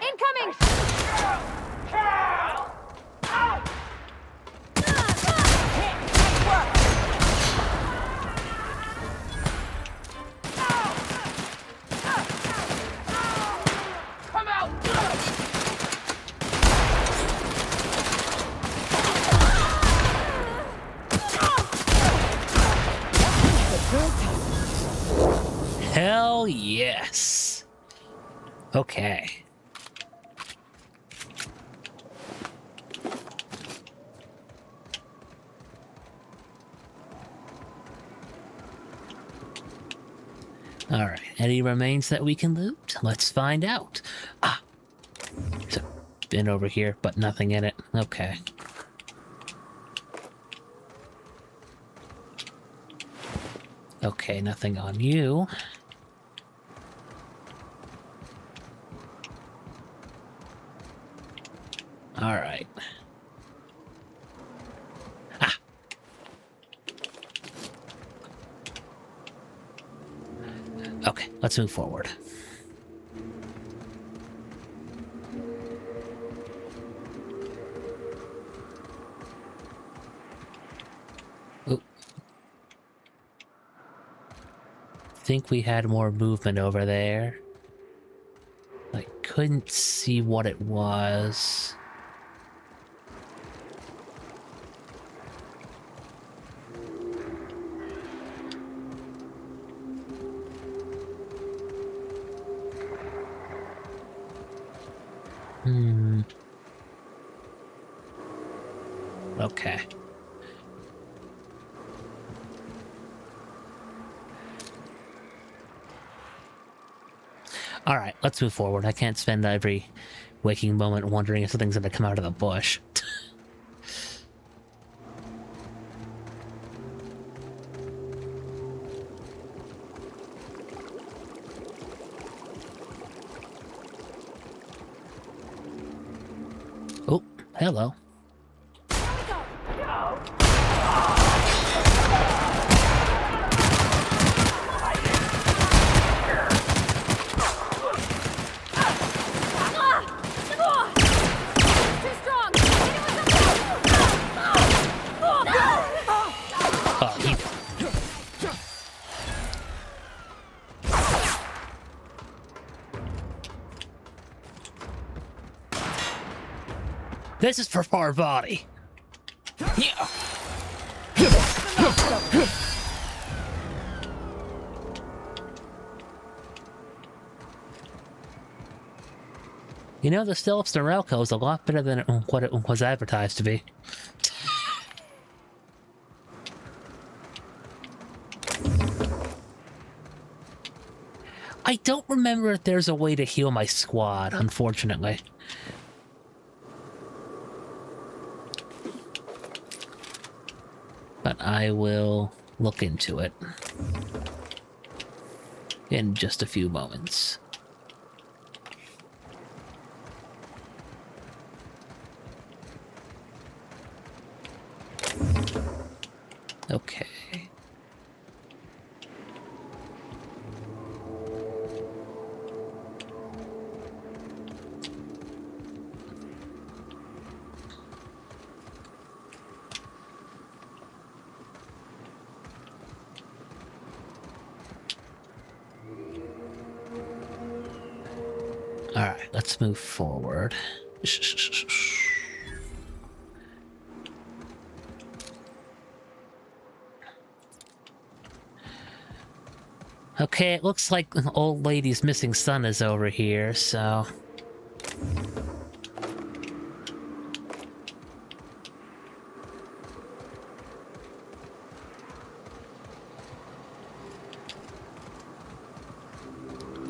Incoming! Hell yes. Okay. Alright, any remains that we can loot? Let's find out. Ah! There's a bin over here, but nothing in it. Okay. Okay, nothing on you. Alright. Ah! Okay, let's move forward. Oop. Think we had more movement over there. I couldn't see what it was. Okay. Alright, let's move forward. I can't spend every waking moment wondering if something's gonna come out of the bush. Oh, hello. This is for our body. Yeah. You know, the Stilps Norelco is a lot better than what it was advertised to be. I don't remember if there's a way to heal my squad, unfortunately. But I will look into it in just a few moments. Okay. Alright, let's move forward. Okay, it looks like an old lady's missing son is over here, so...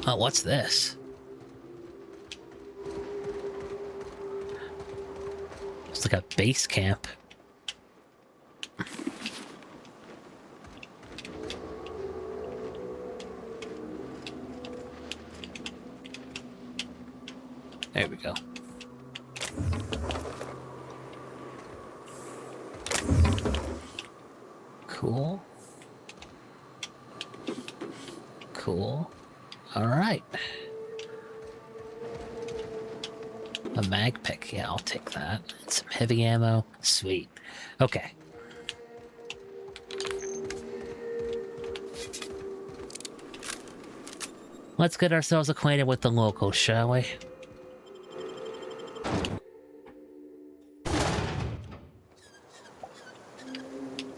Oh, what's this? It's like a base camp. There we go. Cool. Cool. All right. A mag pick. Yeah, I'll take that. And some heavy ammo. Sweet. Okay. Let's get ourselves acquainted with the locals, shall we?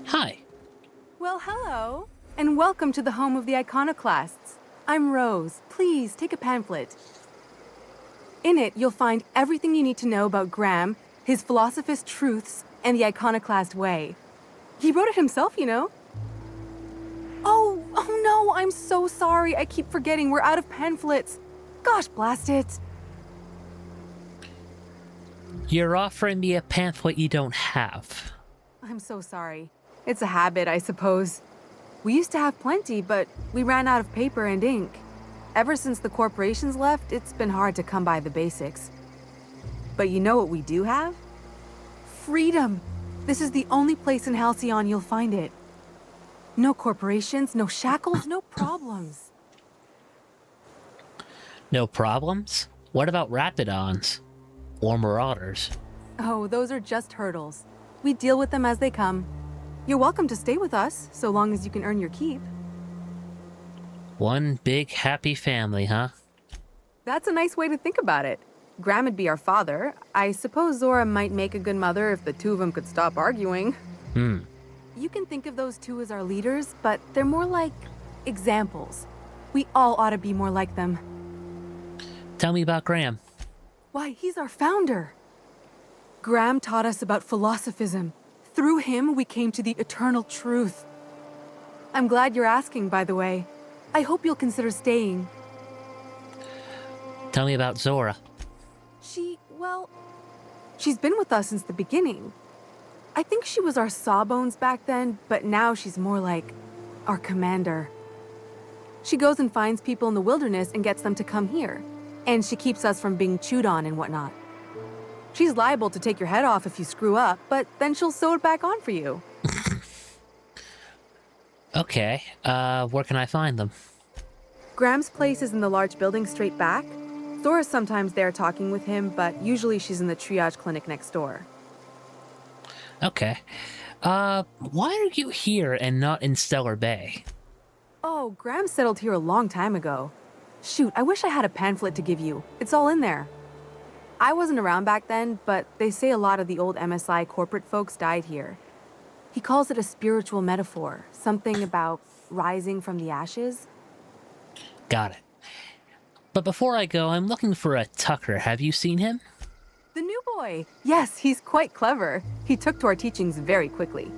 Hi. Well, hello, and welcome to the home of the Iconoclasts. I'm Rose. Please, take a pamphlet. In it, you'll find everything you need to know about Graham, his philosophist truths, and the iconoclast way. He wrote it himself, you know. Oh no, I'm so sorry. I keep forgetting we're out of pamphlets. Gosh, blast it. You're offering me a pamphlet you don't have. I'm so sorry. It's a habit, I suppose. We used to have plenty, but we ran out of paper and ink. Ever since the corporations left, it's been hard to come by the basics. But you know what we do have? Freedom! This is the only place in Halcyon you'll find it. No corporations, no shackles, no problems. No problems? What about Raptidons? Or Marauders? Oh, those are just hurdles. We deal with them as they come. You're welcome to stay with us, so long as you can earn your keep. One big happy family, huh? That's a nice way to think about it. Graham would be our father. I suppose Zora might make a good mother if the two of them could stop arguing. You can think of those two as our leaders, but they're more like examples. We all ought to be more like them. Tell me about Graham. Why, he's our founder. Graham taught us about philosophism. Through him, we came to the eternal truth. I'm glad you're asking, by the way. I hope you'll consider staying. Tell me about Zora. She's been with us since the beginning. I think she was our sawbones back then, but now she's more like our commander. She goes and finds people in the wilderness and gets them to come here. And she keeps us from being chewed on and whatnot. She's liable to take your head off if you screw up, but then she'll sew it back on for you. Okay, where can I find them? Graham's place is in the large building straight back. Zora's sometimes there talking with him, but usually she's in the triage clinic next door. Okay. Why are you here and not in Stellar Bay? Oh, Graham settled here a long time ago. Shoot, I wish I had a pamphlet to give you. It's all in there. I wasn't around back then, but they say a lot of the old MSI corporate folks died here. He calls it a spiritual metaphor, something about rising from the ashes. Got it. But before I go, I'm looking for a Tucker. Have you seen him? The new boy. Yes, he's quite clever. He took to our teachings very quickly.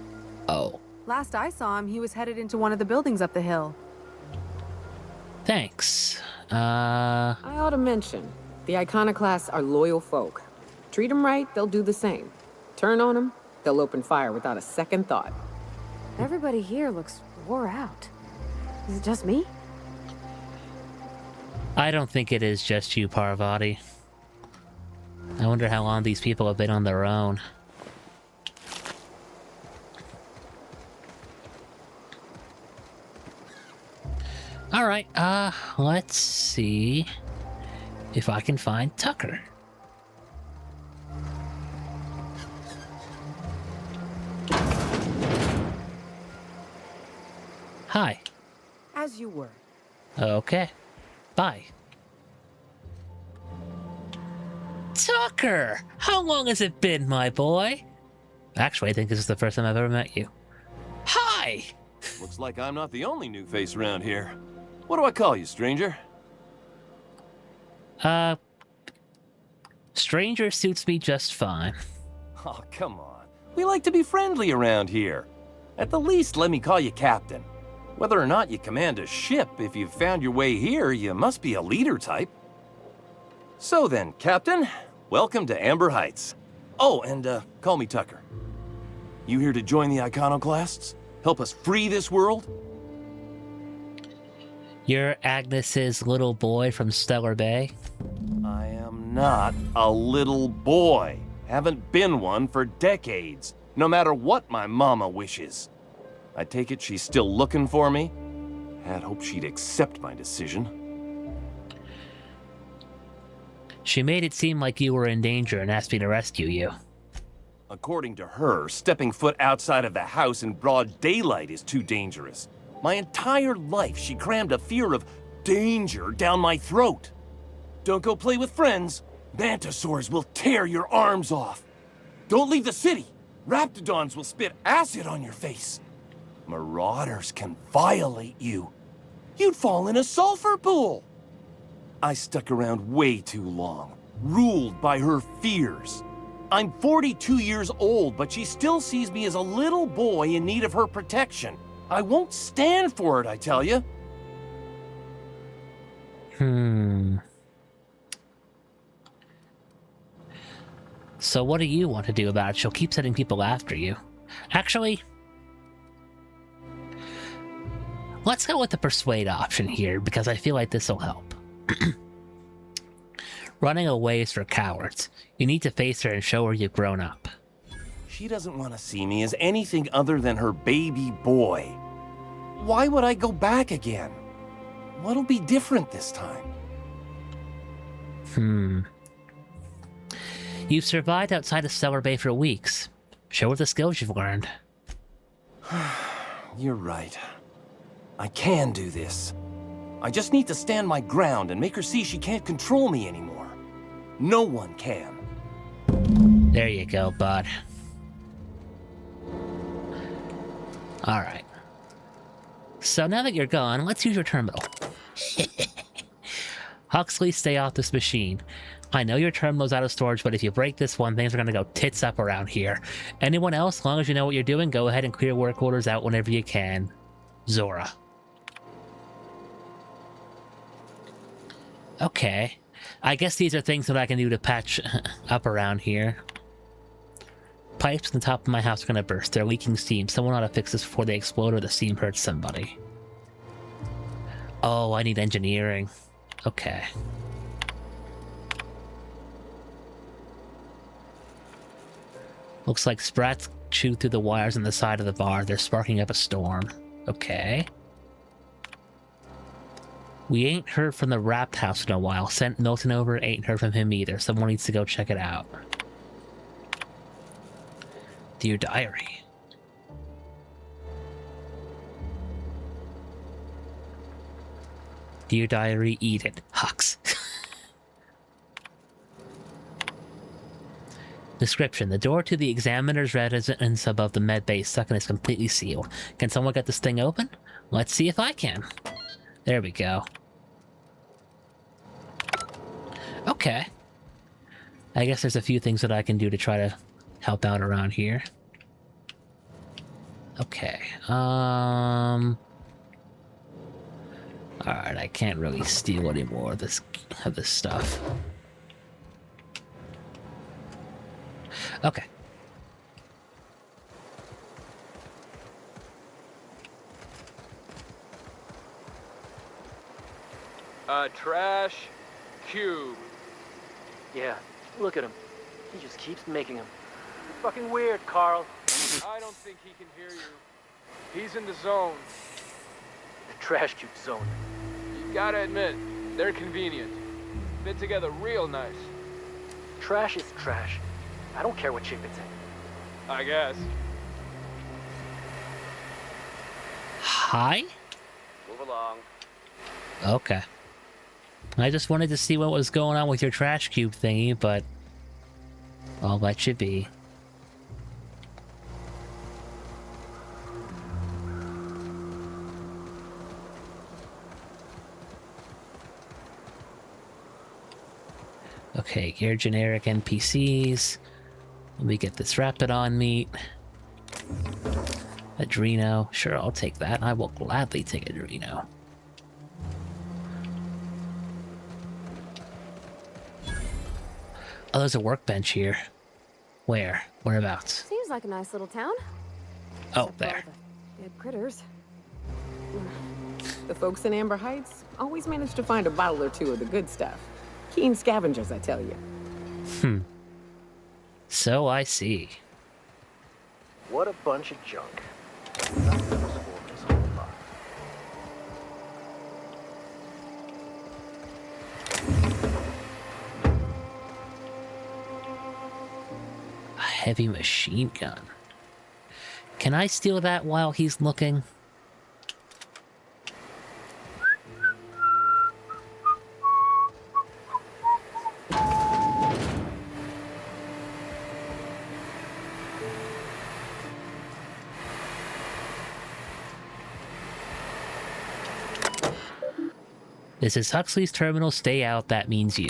Oh. Last I saw him, he was headed into one of the buildings up the hill. Thanks. I ought to mention, the iconoclasts are loyal folk. Treat them right, they'll do the same. Turn on them, they'll open fire without a second thought. Everybody here looks wore out. Is it just me? I don't think it is just you, Parvati. I wonder how long these people have been on their own. Alright, let's see if I can find Tucker. Hi. As you were. Okay. Bye. Tucker! How long has it been, my boy? Actually, I think this is the first time I've ever met you. Hi! Looks like I'm not the only new face around here. What do I call you, stranger? Stranger suits me just fine. Oh, come on. We like to be friendly around here. At the least, let me call you Captain. Whether or not you command a ship, if you've found your way here, you must be a leader type. So then, Captain, welcome to Amber Heights. Oh, and call me Tucker. You here to join the Iconoclasts? Help us free this world? You're Agnes's little boy from Stellar Bay? I am not a little boy. Haven't been one for decades, no matter what my mama wishes. I take it she's still looking for me? Had hoped she'd accept my decision. She made it seem like you were in danger and asked me to rescue you. According to her, stepping foot outside of the house in broad daylight is too dangerous. My entire life, she crammed a fear of danger down my throat. Don't go play with friends. Mantisaurs will tear your arms off. Don't leave the city. Raptidons will spit acid on your face. Marauders can violate you. You'd fall in a sulfur pool. I stuck around way too long, ruled by her fears. I'm 42 years old, but she still sees me as a little boy in need of her protection. I won't stand for it, I tell you. So what do you want to do about it? She'll keep sending people after you. Actually, let's go with the persuade option here, because I feel like this will help. Running away is for cowards. You need to face her and show her you've grown up. She doesn't want to see me as anything other than her baby boy. Why would I go back again? What'll be different this time? You've survived outside of Stellar Bay for weeks. Show her the skills you've learned. You're right. I can do this. I just need to stand my ground and make her see she can't control me anymore. No one can. There you go, bud. Alright. So now that you're gone, let's use your terminal. Huxley, stay off this machine. I know your terminal's out of storage, but if you break this one, things are gonna go tits up around here. Anyone else, as long as you know what you're doing, go ahead and clear work orders out whenever you can. Zora. Okay. I guess these are things that I can do to patch up around here. Pipes on the top of my house are gonna burst. They're leaking steam. Someone ought to fix this before they explode or the steam hurts somebody. Oh, I need engineering. Okay. Looks like sprats chewed through the wires on the side of the bar. They're sparking up a storm. Okay. We ain't heard from the Wrapped House in a while. Sent Milton over, ain't heard from him either. Someone needs to go check it out. Dear Diary. Dear Diary, eat it. Hux. Description. The door to the examiner's residence above the med bay stuck and is completely sealed. Can someone get this thing open? Let's see if I can. There we go. Okay. I guess there's a few things that I can do to try to help out around here. Okay. Alright, I can't really steal any more of this stuff. Okay. Trash cube. Yeah, look at him. He just keeps making them. You're fucking weird, Carl. I don't think he can hear you. He's in the zone. The trash cube zone. You gotta admit, they're convenient. Fit together real nice. Trash is trash. I don't care what shape it's in. I guess. Hi? Move along. Okay. I just wanted to see what was going on with your trash cube thingy, but I'll let you be. Okay, you're generic NPCs. Let me get this Rapidon meat. Adreno. Sure, I'll take that. I will gladly take Adreno. Oh, there's a workbench here. Where? Whereabouts? Seems like a nice little town. Oh, there. Dead critters. The folks in Amber Heights always manage to find a bottle or two of the good stuff. Keen scavengers, I tell you. So I see. What a bunch of junk. A heavy machine gun. Can I steal that while he's looking? This is Huxley's terminal. Stay out. That means you.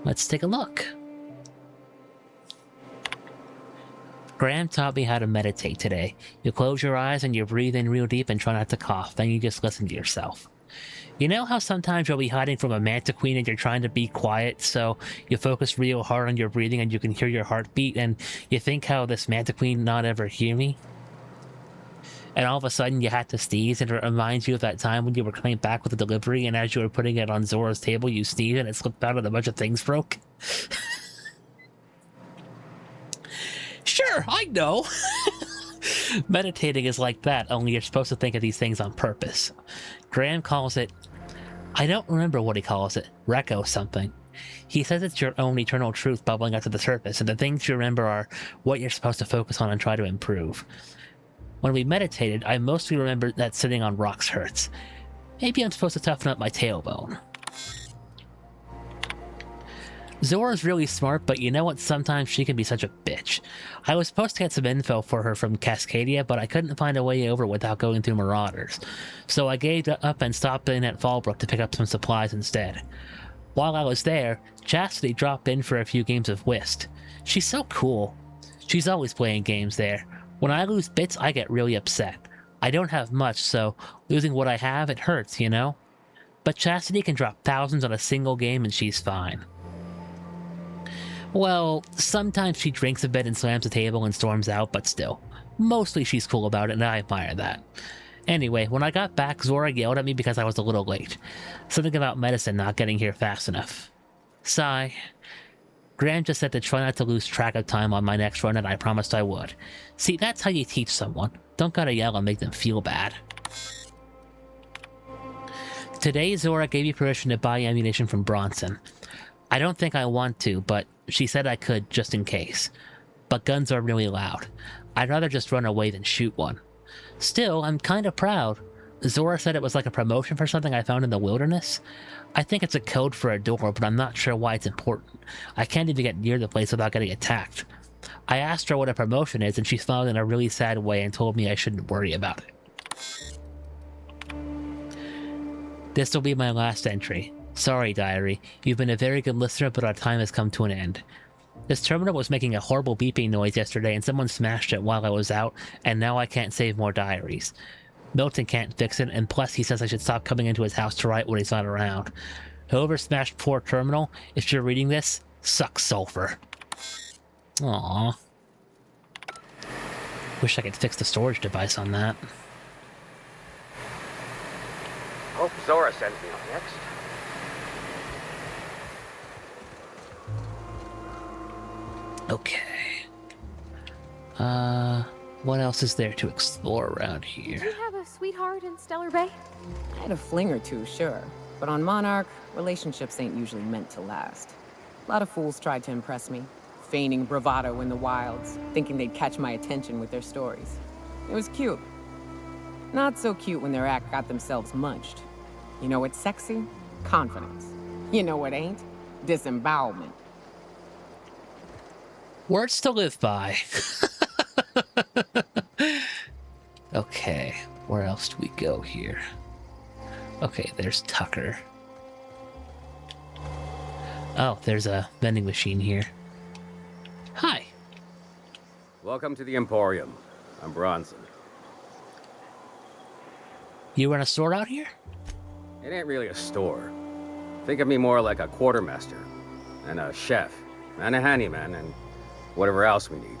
Let's take a look. Graham taught me how to meditate today. You close your eyes and you breathe in real deep and try not to cough. Then you just listen to yourself. You know how sometimes you'll be hiding from a manta queen and you're trying to be quiet, so you focus real hard on your breathing and you can hear your heartbeat, and you think how this manta queen not ever hear me? And all of a sudden you had to sneeze, and it reminds you of that time when you were coming back with a delivery, and as you were putting it on Zora's table, you sneezed and it slipped out and a bunch of things broke. Sure, I know. Meditating is like that, only you're supposed to think of these things on purpose. Graham calls it... I don't remember what he calls it. Reco something. He says it's your own eternal truth bubbling up to the surface, and the things you remember are what you're supposed to focus on and try to improve. When we meditated, I mostly remember that sitting on rocks hurts. Maybe I'm supposed to toughen up my tailbone. Zora's really smart, but you know what? Sometimes she can be such a bitch. I was supposed to get some info for her from Cascadia, but I couldn't find a way over without going through Marauders. So I gave up and stopped in at Fallbrook to pick up some supplies instead. While I was there, Chastity dropped in for a few games of whist. She's so cool. She's always playing games there. When I lose bits, I get really upset. I don't have much, so losing what I have, it hurts, you know? But Chastity can drop thousands on a single game and she's fine. Well, sometimes she drinks a bit and slams the table and storms out, but still. Mostly she's cool about it, and I admire that. Anyway, when I got back, Zora yelled at me because I was a little late. Something about medicine not getting here fast enough. Sigh. Graham just said to try not to lose track of time on my next run, and I promised I would. See, that's how you teach someone. Don't gotta yell and make them feel bad. Today, Zora gave me permission to buy ammunition from Bronson. I don't think I want to, but she said I could just in case. But guns are really loud. I'd rather just run away than shoot one. Still, I'm kind of proud. Zora said it was like a promotion for something I found in the wilderness. I think it's a code for a door, but I'm not sure why it's important. I can't even get near the place without getting attacked. I asked her what a promotion is, and she smiled in a really sad way and told me I shouldn't worry about it. This will be my last entry. Sorry, Diary. You've been a very good listener, but our time has come to an end. This terminal was making a horrible beeping noise yesterday, and someone smashed it while I was out, and now I can't save more diaries. Milton can't fix it, and plus he says I should stop coming into his house to write when he's not around. Whoever smashed poor terminal, if you're reading this, sucks sulfur. Aww. Wish I could fix the storage device on that. Hope Zora sends me up next. Okay. What else is there to explore around here? Did you have a sweetheart in Stellar Bay? I had a fling or two, sure. But on Monarch, relationships ain't usually meant to last. A lot of fools tried to impress me, feigning bravado in the wilds, thinking they'd catch my attention with their stories. It was cute. Not so cute when their act got themselves munched. You know what's sexy? Confidence. You know what ain't? Disembowelment. Words to live by. Okay, where else do we go here? Okay, there's Tucker. Oh, there's a vending machine here. Hi. Welcome to the Emporium. I'm Bronson. You run a store out here? It ain't really a store. Think of me more like a quartermaster, and a chef, and a handyman, and whatever else we need.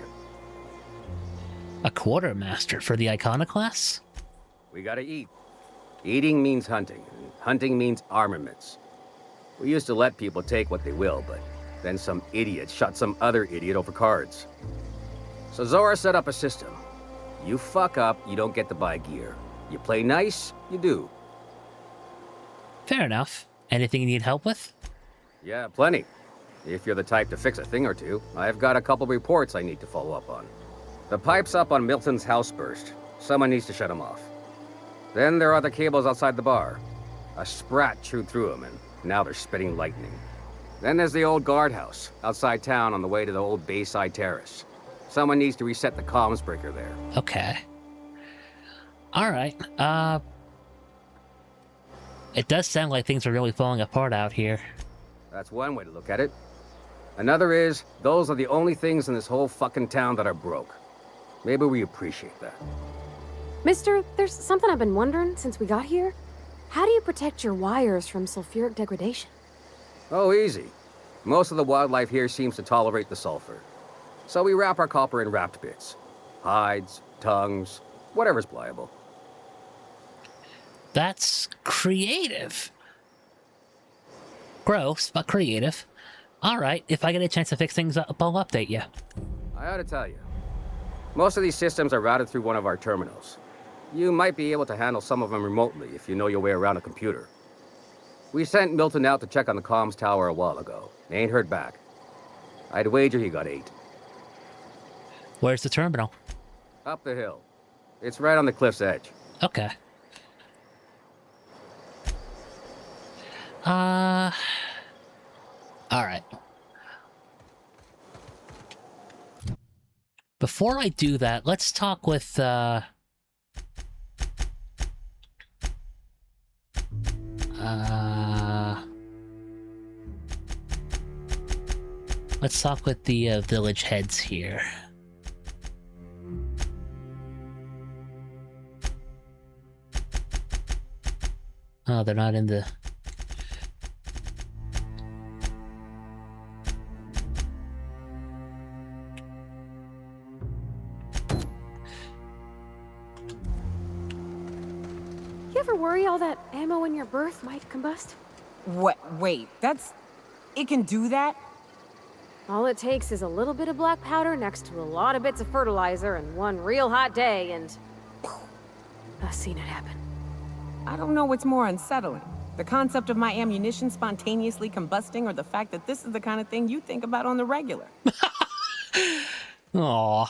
A quartermaster for the iconoclasts? We gotta eat. Eating means hunting, and hunting means armaments. We used to let people take what they will, but then some idiot shot some other idiot over cards. So Zora set up a system. You fuck up, you don't get to buy gear. You play nice, you do. Fair enough. Anything you need help with? Yeah, plenty. If you're the type to fix a thing or two, I've got a couple reports I need to follow up on. The pipes up on Milton's house burst. Someone needs to shut them off. Then there are the cables outside the bar. A sprat chewed through them, and now they're spitting lightning. Then there's the old guardhouse, outside town on the way to the old Bayside Terrace. Someone needs to reset the comms breaker there. Okay. Alright, It does sound like things are really falling apart out here. That's one way to look at it. Another is, those are the only things in this whole fucking town that are broke. Maybe we appreciate that. Mister, there's something I've been wondering since we got here. How do you protect your wires from sulfuric degradation? Oh, easy. Most of the wildlife here seems to tolerate the sulfur. So we wrap our copper in wrapped bits. Hides, tongues, whatever's pliable. That's creative. Gross, but creative. Alright, if I get a chance to fix things up, I'll update you. I ought to tell you. Most of these systems are routed through one of our terminals. You might be able to handle some of them remotely if you know your way around a computer. We sent Milton out to check on the comms tower a while ago. Ain't heard back. I'd wager he got 8. Where's the terminal? Up the hill. It's right on the cliff's edge. Okay. Alright. Before I do that, let's talk with, let's talk with the village heads here. Oh, they're not in the... You ever worry all that ammo in your berth might combust? What? Wait, that's... It can do that? All it takes is a little bit of black powder next to a lot of bits of fertilizer and one real hot day and... I've seen it happen. I don't know what's more unsettling. The concept of my ammunition spontaneously combusting or the fact that this is the kind of thing you think about on the regular. Aww.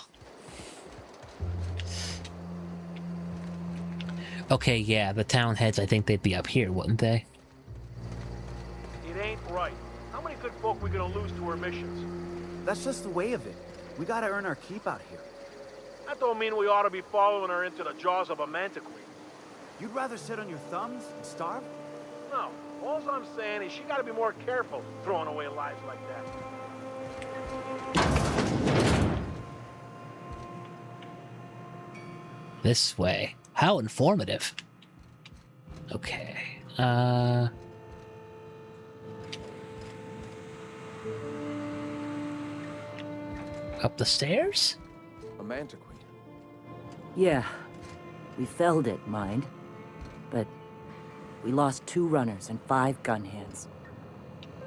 Okay, yeah, the town heads, I think they'd be up here, wouldn't they? It ain't right. How many good folk we gonna lose to our missions? That's just the way of it. We gotta earn our keep out here. That don't mean we ought to be following her into the jaws of a mantiquee. You'd rather sit on your thumbs and starve? No, all I'm saying is she gotta be more careful throwing away lives like that. This way. How informative. Okay. Up the stairs? A mantiquee. Yeah. We felled it, mind. But we lost 2 runners and 5 gun hands.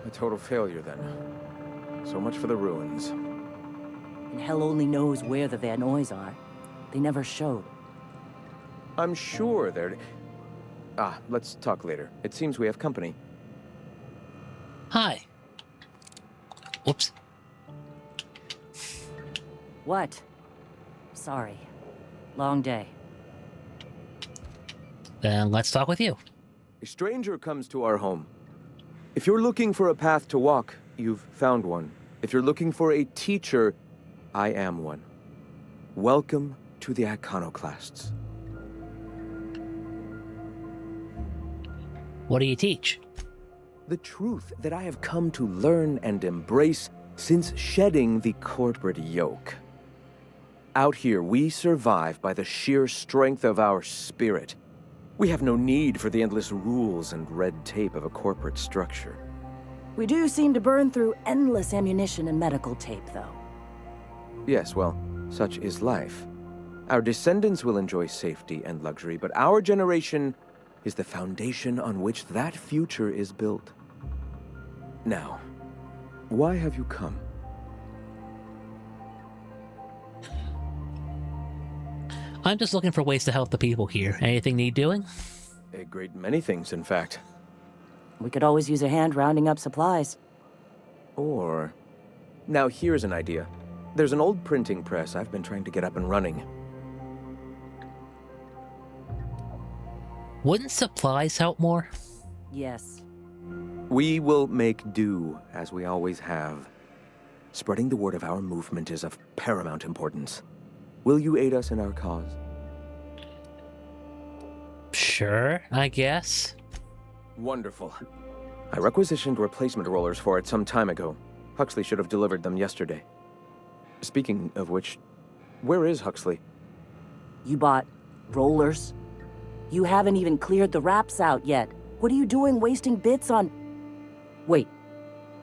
A total failure, then. So much for the ruins. And hell only knows where the Vanoys are. They never showed. I'm sure they're... let's talk later. It seems we have company. Hi. Whoops. What? Sorry. Long day. Then let's talk with you. A stranger comes to our home. If you're looking for a path to walk, you've found one. If you're looking for a teacher, I am one. Welcome to the Iconoclasts. What do you teach? The truth that I have come to learn and embrace since shedding the corporate yoke. Out here, we survive by the sheer strength of our spirit. We have no need for the endless rules and red tape of a corporate structure. We do seem to burn through endless ammunition and medical tape, though. Yes, well, such is life. Our descendants will enjoy safety and luxury, but our generation is the foundation on which that future is built. Now, why have you come? I'm just looking for ways to help the people here. Anything need doing? A great many things, in fact. We could always use a hand rounding up supplies. Or... Now here's an idea. There's an old printing press I've been trying to get up and running. Wouldn't supplies help more? Yes. We will make do, as we always have. Spreading the word of our movement is of paramount importance. Will you aid us in our cause? Sure, I guess. Wonderful. I requisitioned replacement rollers for it some time ago. Huxley should have delivered them yesterday. Speaking of which, where is Huxley? You bought rollers? You haven't even cleared the wraps out yet. What are you doing wasting bits on... Wait,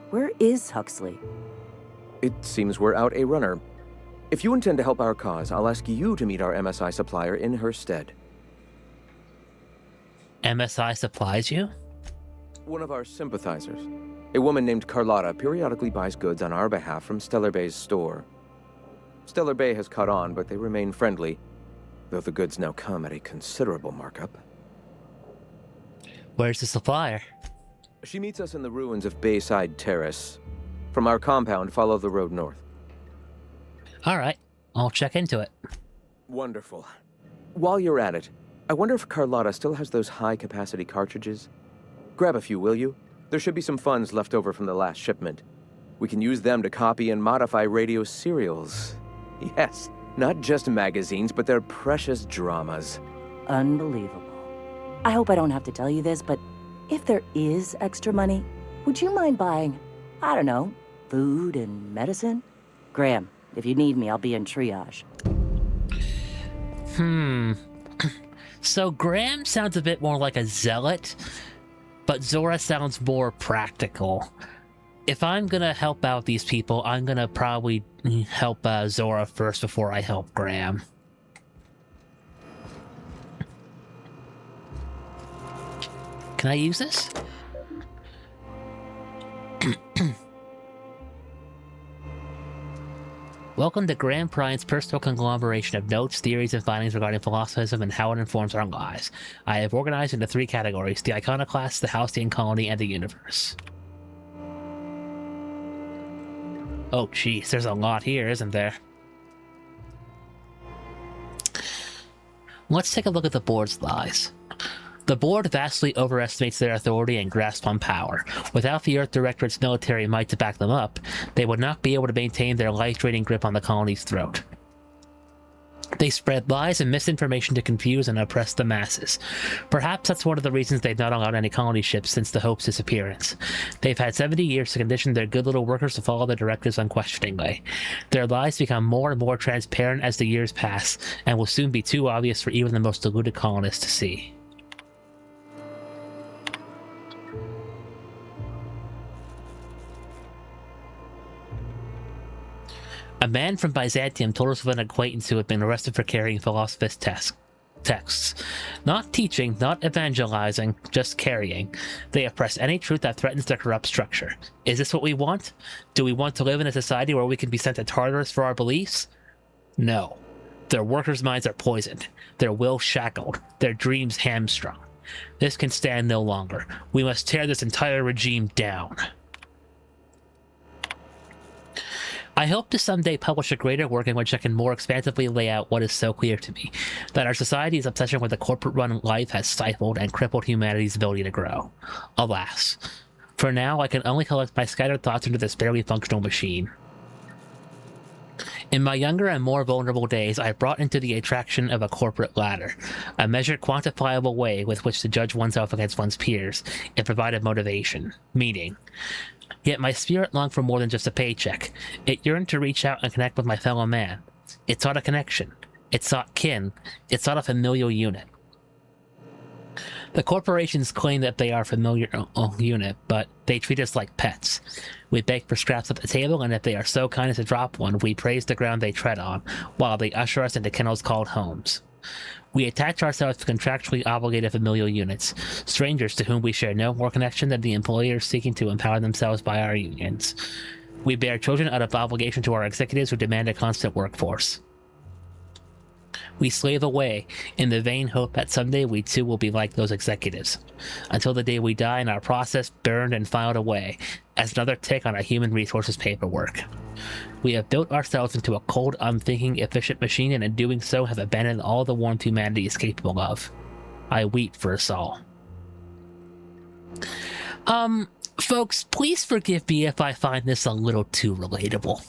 where is Huxley? It seems we're out a runner. If you intend to help our cause, I'll ask you to meet our MSI supplier in her stead. MSI supplies you? One of our sympathizers. A woman named Carlotta periodically buys goods on our behalf from Stellar Bay's store. Stellar Bay has caught on, but they remain friendly, though the goods now come at a considerable markup. Where's the supplier? She meets us in the ruins of Bayside Terrace. From our compound, follow the road north. Alright, I'll check into it. Wonderful. While you're at it, I wonder if Carlotta still has those high-capacity cartridges? Grab a few, will you? There should be some funds left over from the last shipment. We can use them to copy and modify radio serials. Yes, not just magazines, but their precious dramas. Unbelievable. I hope I don't have to tell you this, but if there is extra money, would you mind buying, I don't know, food and medicine? Graham, if you need me, I'll be in triage. So Graham sounds a bit more like a zealot, but Zora sounds more practical. If I'm gonna help out these people, I'm gonna probably help Zora first before I help Graham. Can I use this? Welcome to Graham Prine's personal conglomeration of notes, theories, and findings regarding philosophism and how it informs our lives. I have organized into 3 categories: the iconoclast, the Halcyon colony, and the universe. Oh jeez, there's a lot here, isn't there? Let's take a look at the board's lies. The board vastly overestimates their authority and grasp on power. Without the Earth Directorate's military might to back them up, they would not be able to maintain their life-draining grip on the colony's throat. They spread lies and misinformation to confuse and oppress the masses. Perhaps that's one of the reasons they've not allowed any colony ships since the Hope's disappearance. They've had 70 years to condition their good little workers to follow their directives unquestioningly. Their lies become more and more transparent as the years pass, and will soon be too obvious for even the most deluded colonists to see. A man from Byzantium told us of an acquaintance who had been arrested for carrying philosophist texts. Not teaching, not evangelizing, just carrying. They oppress any truth that threatens their corrupt structure. Is this what we want? Do we want to live in a society where we can be sent to Tartarus for our beliefs? No. Their workers' minds are poisoned, their will shackled, their dreams hamstrung. This can stand no longer. We must tear this entire regime down. I hope to someday publish a greater work in which I can more expansively lay out what is so clear to me, that our society's obsession with a corporate-run life has stifled and crippled humanity's ability to grow. Alas. For now, I can only collect my scattered thoughts into this barely functional machine. In my younger and more vulnerable days, I brought into the attraction of a corporate ladder, a measured, quantifiable way with which to judge oneself against one's peers. It provided motivation, meaning. Yet my spirit longed for more than just a paycheck. It yearned to reach out and connect with my fellow man. It sought a connection. It sought kin. It sought a familial unit. The corporations claim that they are a familiar unit, but they treat us like pets. We beg for scraps at the table, and if they are so kind as to drop one, we praise the ground they tread on, while they usher us into kennels called homes. We attach ourselves to contractually obligated familial units, strangers to whom we share no more connection than the employers seeking to empower themselves by our unions. We bear children out of obligation to our executives who demand a constant workforce. We slave away in the vain hope that someday we too will be like those executives, until the day we die and our process burned and filed away as another tick on our human resources paperwork. We have built ourselves into a cold, unthinking, efficient machine, and in doing so have abandoned all the warmth humanity is capable of. I weep for us all. Folks, please forgive me if I find this a little too relatable.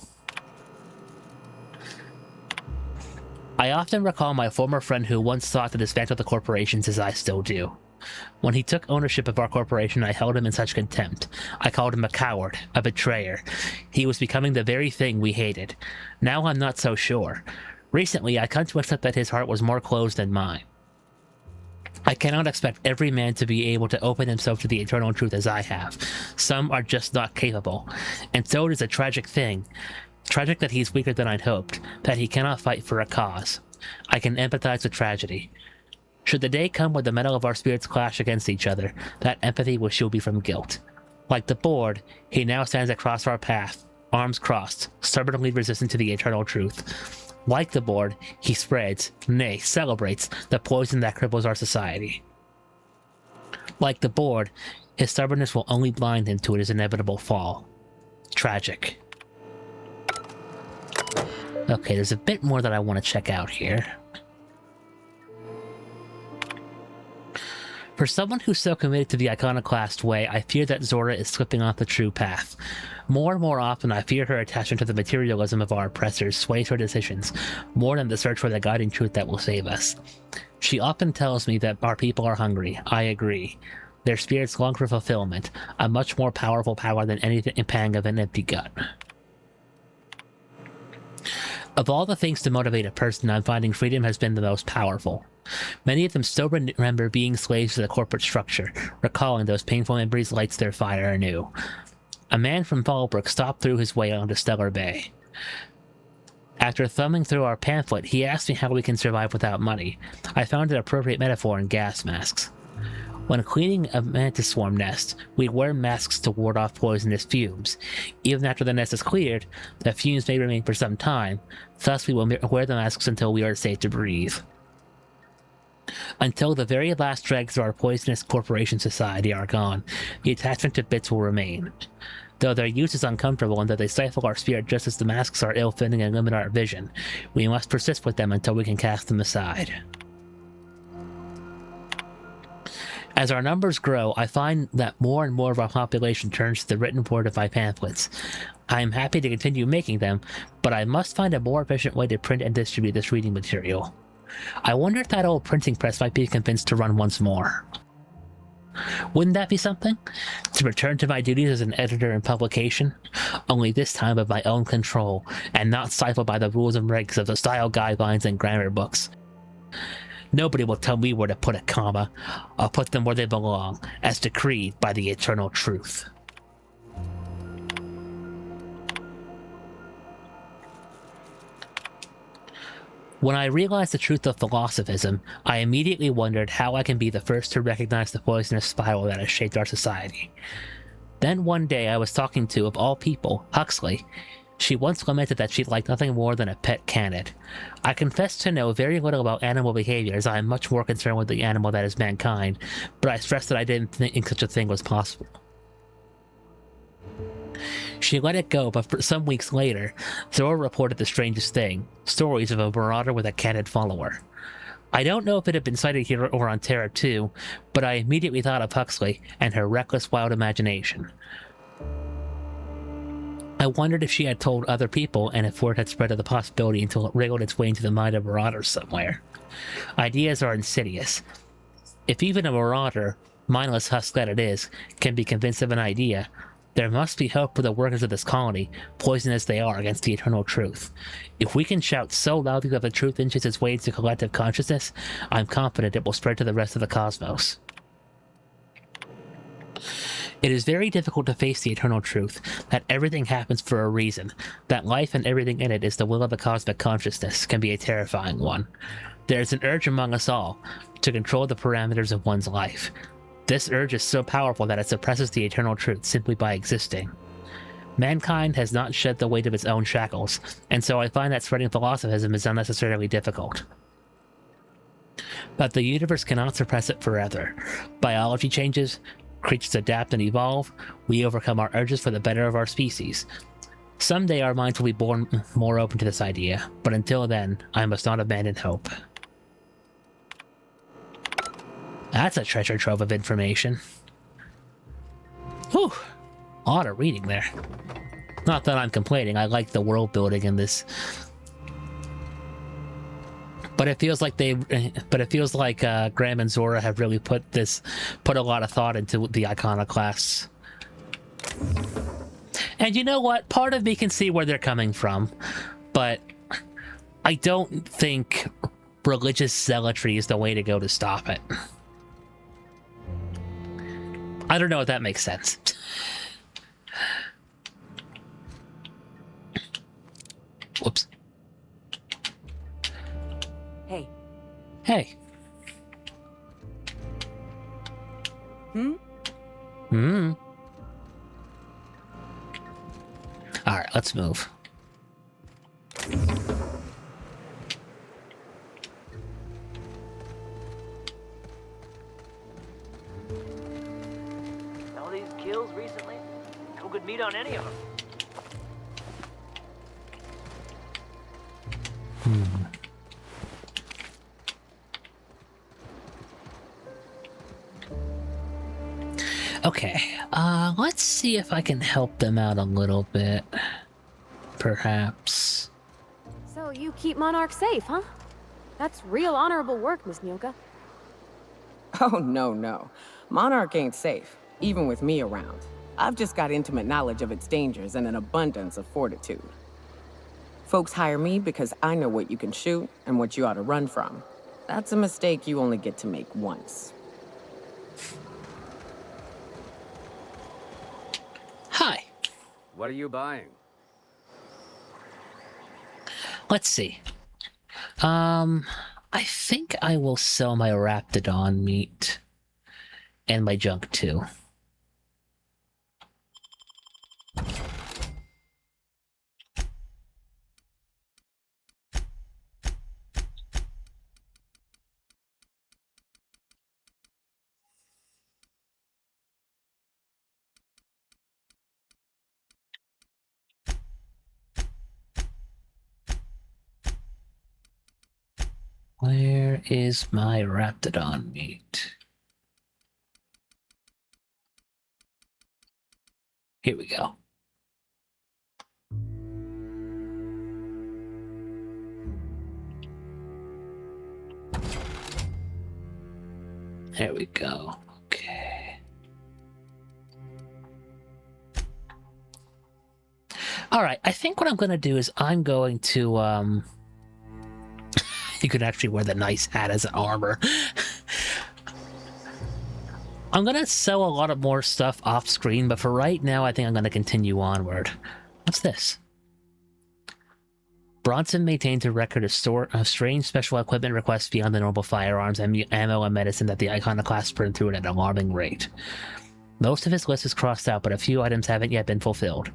I often recall my former friend who once thought to dismantle the corporations as I still do. When he took ownership of our corporation, I held him in such contempt. I called him a coward, a betrayer. He was becoming the very thing we hated. Now I'm not so sure. Recently, I come to accept that his heart was more closed than mine. I cannot expect every man to be able to open himself to the eternal truth as I have. Some are just not capable. And so it is a tragic thing. Tragic that he's weaker than I'd hoped, that he cannot fight for a cause. I can empathize with tragedy. Should the day come where the metal of our spirits clash against each other, that empathy will shield me from guilt. Like the board, he now stands across our path, arms crossed, stubbornly resistant to the eternal truth. Like the board, he spreads, nay, celebrates, the poison that cripples our society. Like the board, his stubbornness will only blind him to his inevitable fall. Tragic. Okay, there's a bit more that I want to check out here. For someone who's so committed to the iconoclast way, I fear that Zora is slipping off the true path. More and more often, I fear her attachment to the materialism of our oppressors sways her decisions, more than the search for the guiding truth that will save us. She often tells me that our people are hungry. I agree. Their spirits long for fulfillment, a much more powerful power than any pang of an empty gut. Of all the things to motivate a person, I'm finding freedom has been the most powerful. Many of them still remember being slaves to the corporate structure. Recalling those painful memories lights their fire anew. A man from Fallbrook stopped through his way onto Stellar Bay. After thumbing through our pamphlet, he asked me how we can survive without money. I found an appropriate metaphor in gas masks. When cleaning a mantis swarm nest, we wear masks to ward off poisonous fumes. Even after the nest is cleared, the fumes may remain for some time, thus we will wear the masks until we are safe to breathe. Until the very last dregs of our poisonous corporation society are gone, the attachment to bits will remain. Though their use is uncomfortable and that they stifle our spirit just as the masks are ill-fitting and limit our vision, we must persist with them until we can cast them aside. As our numbers grow, I find that more and more of our population turns to the written word of my pamphlets. I am happy to continue making them, but I must find a more efficient way to print and distribute this reading material. I wonder if that old printing press might be convinced to run once more. Wouldn't that be something? To return to my duties as an editor in publication? Only this time of my own control, and not stifled by the rules and regs of the style guidelines and grammar books. Nobody will tell me where to put a comma. I'll put them where they belong, as decreed by the eternal truth. When I realized the truth of philosophism, I immediately wondered how I can be the first to recognize the poisonous spiral that has shaped our society. Then one day I was talking to, of all people, Huxley. She once lamented that she'd like nothing more than a pet canid. I confess to know very little about animal behavior, as I am much more concerned with the animal that is mankind, but I stressed that I didn't think such a thing was possible. She let it go, but for some weeks later, Zora reported the strangest thing, stories of a marauder with a canid follower. I don't know if it had been sighted here or on Terra 2, but I immediately thought of Huxley and her reckless, wild imagination. I wondered if she had told other people and if word had spread of the possibility until it wriggled its way into the mind of marauders somewhere. Ideas are insidious. If even a marauder, mindless husk that it is, can be convinced of an idea, there must be hope for the workers of this colony, poison as they are against the eternal truth. If we can shout so loudly that the truth inches its way into collective consciousness, I'm confident it will spread to the rest of the cosmos. It is very difficult to face the eternal truth, that everything happens for a reason, that life and everything in it is the will of the cosmic consciousness, can be a terrifying one. There is an urge among us all to control the parameters of one's life. This urge is so powerful that it suppresses the eternal truth simply by existing. Mankind has not shed the weight of its own shackles, and so I find that spreading philosophism is unnecessarily difficult. But the universe cannot suppress it forever. Biology changes, creatures adapt and evolve, we overcome our urges for the better of our species. Someday our minds will be born more open to this idea, but until then, I must not abandon hope. That's a treasure trove of information. Whew! A lot of reading there. Not that I'm complaining, I like the world building in this. But it feels like Graham and Zora have really put a lot of thought into the iconoclasts. And you know what? Part of me can see where they're coming from, but I don't think religious zealotry is the way to go to stop it. I don't know if that makes sense. Whoops. Hey. Hey. All right, let's move. All these kills recently? No good meat on any of them. Okay, let's see if I can help them out a little bit. Perhaps. So you keep Monarch safe, huh? That's real honorable work, Miss Nyoka. Oh, no. Monarch ain't safe, even with me around. I've just got intimate knowledge of its dangers and an abundance of fortitude. Folks hire me because I know what you can shoot and what you ought to run from. That's a mistake you only get to make once. Hi. What are you buying? Let's see. I think I will sell my Raptidon meat and my junk too. Where is my Raptidon meat? Here we go. There we go. Okay. All right, I think what I'm going to do is I'm going to, you could actually wear the nice hat as an armor. I'm going to sell a lot of more stuff off screen, but for right now, I think I'm going to continue onward. What's this? Bronson maintains a record of strange special equipment requests beyond the normal firearms, ammo, and medicine that the iconoclasts burn through at an alarming rate. Most of his list is crossed out, but a few items haven't yet been fulfilled.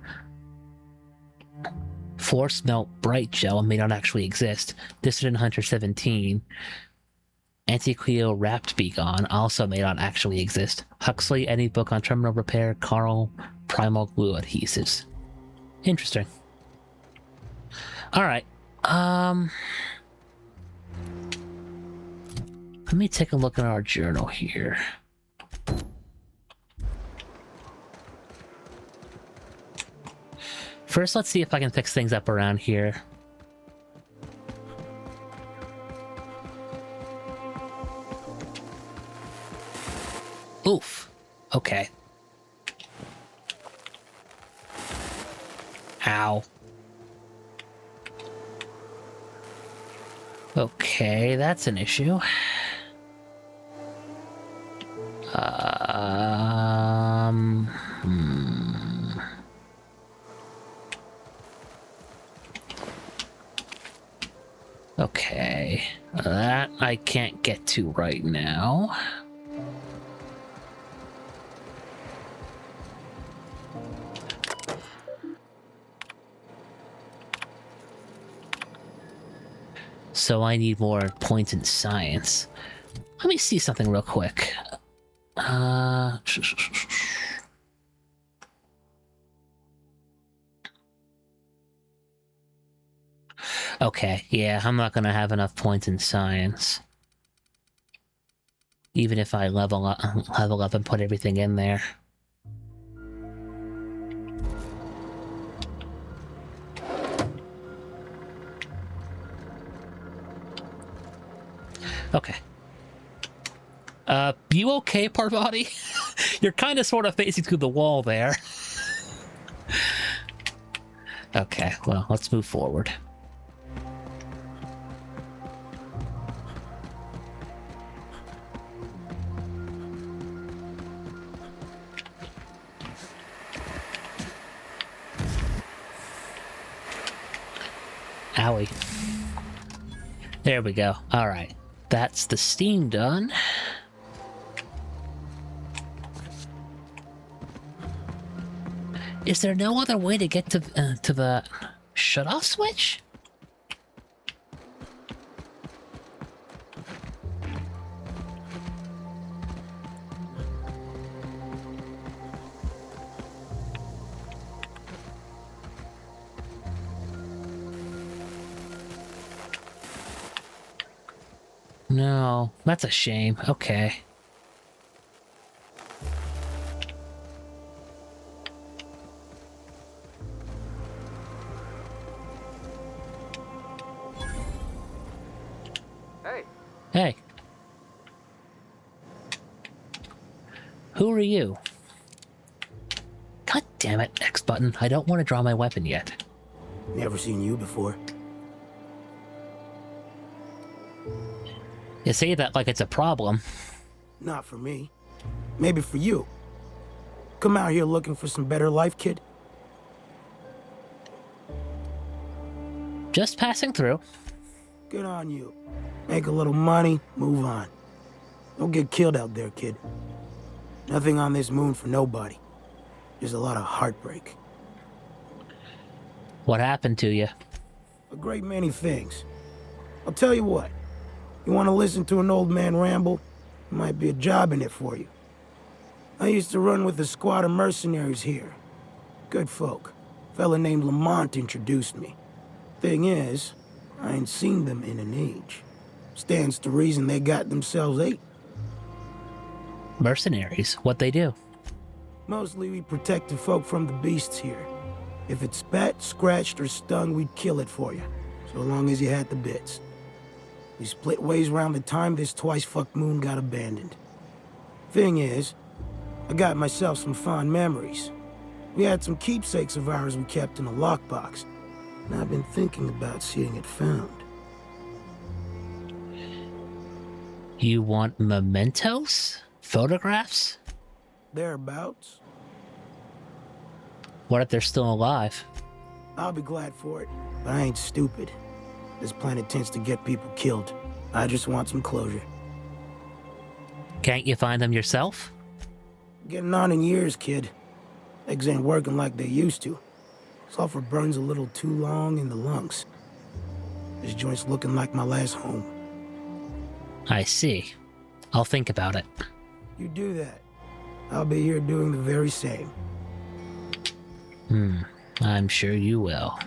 Force Melt Bright Gel may not actually exist. Dissident Hunter 17. Anti-Cleo Wrapped Beacon also may not actually exist. Huxley, any book on terminal repair, Carl, Primal Glue Adhesives. Interesting. Alright, let me take a look at our journal here. First, let's see if I can fix things up around here. Oof. Okay. Ow. Okay, that's an issue. Okay, that I can't get to right now. So I need more points in science. Let me see something real quick. Okay, yeah, I'm not gonna have enough points in science. Even if I level up and put everything in there. Okay. You okay, Parvati? You're kind of sort of facing through the wall there. Okay, well, let's move forward. Owie. There we go. All right. That's the steam done. Is there no other way to get to the shut-off switch? No, that's a shame. Okay. Hey. Who are you? God damn it, X button. I don't want to draw my weapon yet. Never seen you before. You say that like it's a problem. Not for me. Maybe for you. Come out here looking for some better life, kid? Just passing through. Good on you. Make a little money, move on. Don't get killed out there, kid. Nothing on this moon for nobody. Just a lot of heartbreak. What happened to you? A great many things. I'll tell you what. You want to listen to an old man ramble? There might be a job in it for you. I used to run with a squad of mercenaries here. Good folk. A fella named Lamont introduced me. Thing is, I ain't seen them in an age. Stands to reason they got themselves ate. Mercenaries? What they do? Mostly we protected folk from the beasts here. If it spat, scratched, or stung, we'd kill it for you. So long as you had the bits. We split ways around the time this twice-fucked moon got abandoned. Thing is, I got myself some fond memories. We had some keepsakes of ours we kept in a lockbox, and I've been thinking about seeing it found. You want mementos? Photographs? Thereabouts. What if they're still alive? I'll be glad for it, but I ain't stupid. This planet tends to get people killed. I just want some closure. Can't you find them yourself? Getting on in years, kid. Legs ain't working like they used to. Sulfur burns a little too long in the lungs. This joint's looking like my last home. I see. I'll think about it. You do that. I'll be here doing the very same. I'm sure you will.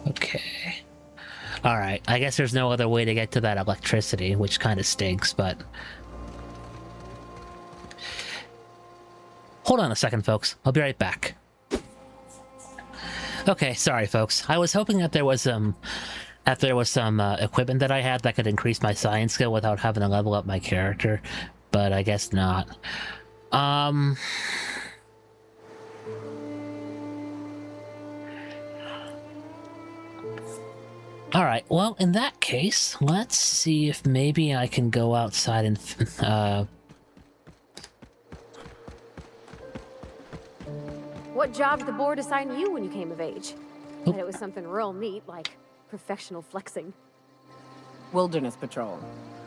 Okay. Alright, I guess there's no other way to get to that electricity, which kind of stinks, but... Hold on a second, folks. I'll be right back. Okay, sorry, folks. I was hoping that there was some equipment that I had that could increase my science skill without having to level up my character, but I guess not. Alright, well, in that case, let's see if maybe I can go outside and, What job did the board assign you when you came of age? Bet it was something real neat, like professional flexing. Wilderness patrol.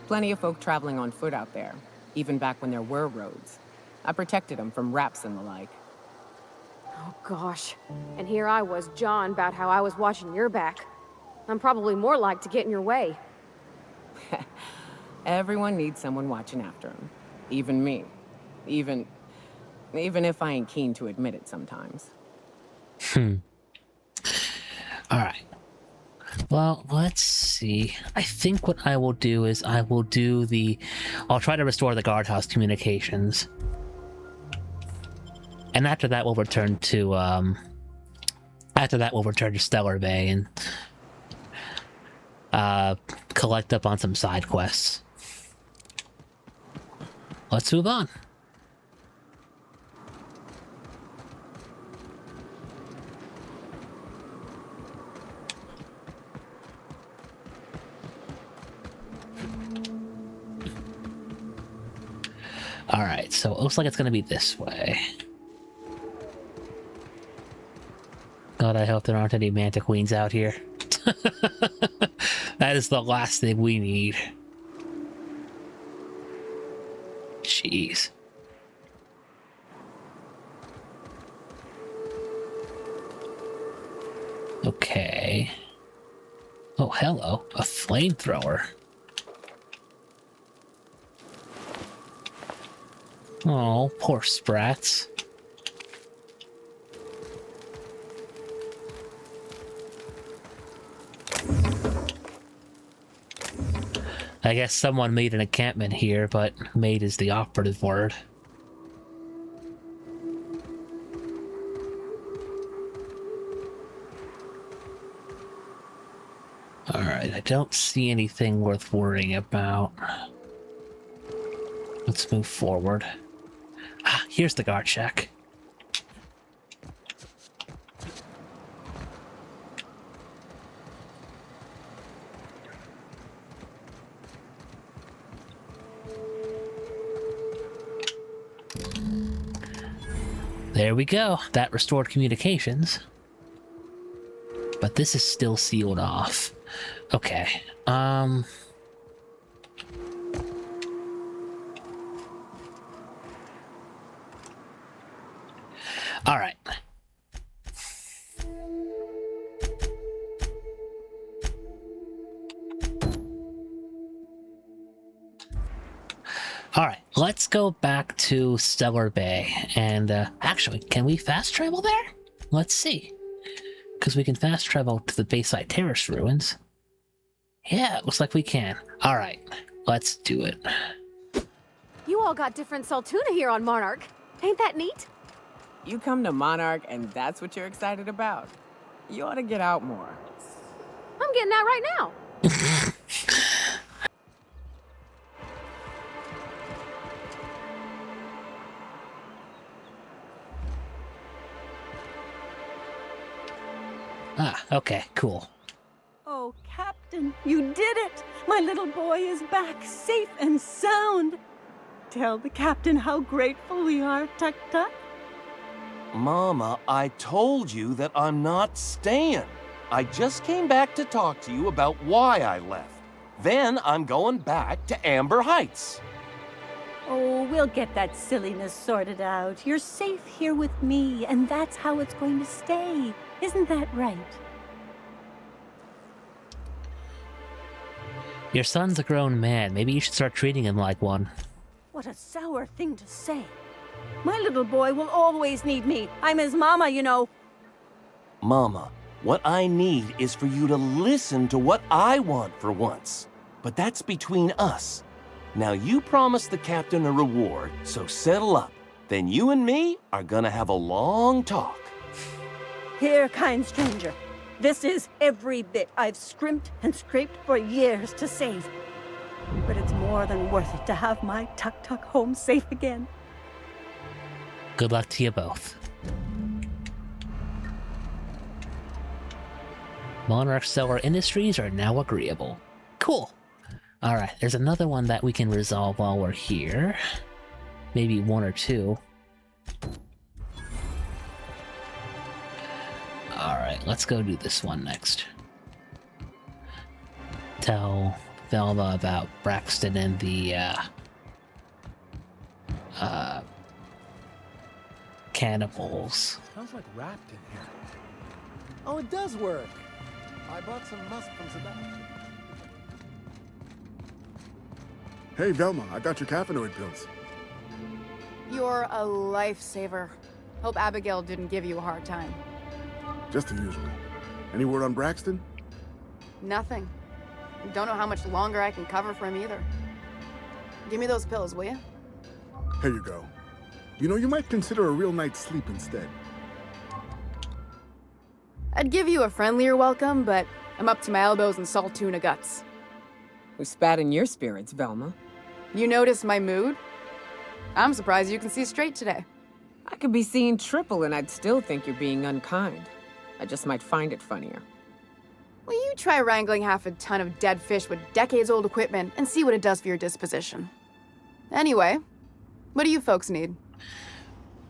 Plenty of folk traveling on foot out there, even back when there were roads. I protected them from raps and the like. Oh gosh. And here I was jawing about how I was watching your back. I'm probably more like to get in your way. Everyone needs someone watching after them. Even me. Even if I ain't keen to admit it sometimes. Alright. Well, let's see. I think what I will do is I'll try to restore the guardhouse communications. And after that, we'll return to After that, we'll return to Stellar Bay and collect up on some side quests. Let's move on. Alright, so it looks like it's gonna be this way. God, I hope there aren't any Manta Queens out here. That is the last thing we need. Jeez. Okay. Oh, hello. A flamethrower. Oh, poor sprats. I guess someone made an encampment here, but made is the operative word. Alright, I don't see anything worth worrying about. Let's move forward. Ah, here's the guard shack. There we go. That restored communications. But this is still sealed off. Okay. All right. All right, let's go back to Stellar Bay. And actually, can we fast travel there? Let's see. Because we can fast travel to the Bayside Terrace ruins. Yeah, it looks like we can. All right, let's do it. You all got different Saltuna here on Monarch. Ain't that neat? You come to Monarch and that's what you're excited about? You ought to get out more. I'm getting out right now. Ah, okay, cool. Oh, Captain, you did it! My little boy is back, safe and sound. Tell the Captain how grateful we are, Tuk Tuk. Mama, I told you that I'm not staying. I just came back to talk to you about why I left. Then I'm going back to Amber Heights. Oh, we'll get that silliness sorted out. You're safe here with me, and that's how it's going to stay. Isn't that right? Your son's a grown man. Maybe you should start treating him like one. What a sour thing to say. My little boy will always need me. I'm his mama, you know. Mama, what I need is for you to listen to what I want for once. But that's between us. Now you promised the captain a reward, so settle up. Then you and me are gonna have a long talk. Here, kind stranger. This is every bit I've scrimped and scraped for years to save. But it's more than worth it to have my Tuk Tuk home safe again. Good luck to you both. Monarch Stellar Industries are now agreeable. Cool. Alright, there's another one that we can resolve while we're here. Maybe one or two. Alright, let's go do this one next. Tell Velma about Braxton and the, cannibals. Smells like wrapped in here. Oh, it does work. I bought some musk from Sebastian. Hey, Velma, I got your caffeinoid pills. You're a lifesaver. Hope Abigail didn't give you a hard time. Just the usual. Any word on Braxton? Nothing. Don't know how much longer I can cover for him either. Give me those pills, will you? Here you go. You know, you might consider a real night's sleep instead. I'd give you a friendlier welcome, but I'm up to my elbows in salt tuna guts. Who spat in your spirits, Velma? You noticed my mood? I'm surprised you can see straight today. I could be seeing triple and I'd still think you're being unkind. I just might find it funnier. Will you try wrangling half a ton of dead fish with decades-old equipment and see what it does for your disposition? Anyway, what do you folks need?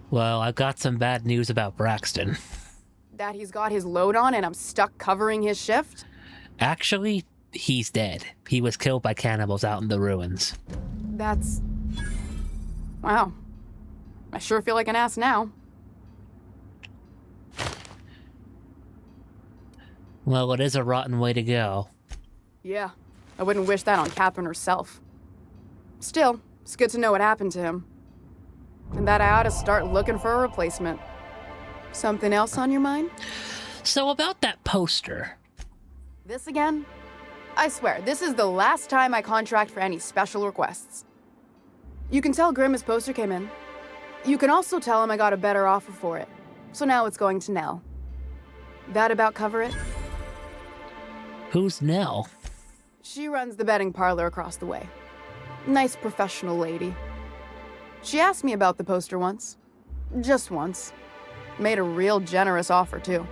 Well, I've got some bad news about Braxton. That he's got his load on and I'm stuck covering his shift? Actually, he's dead. He was killed by cannibals out in the ruins. That's... Wow. I sure feel like an ass now. Well, it is a rotten way to go. Yeah, I wouldn't wish that on Catherine herself. Still, it's good to know what happened to him. And that I ought to start looking for a replacement. Something else on your mind? So about that poster. This again? I swear, this is the last time I contract for any special requests. You can tell Grimm his poster came in. You can also tell him I got a better offer for it. So now it's going to Nell. That about cover it? Who's Nell? She runs the betting parlor across the way. Nice professional lady. She asked me about the poster once. Just once. Made a real generous offer, too.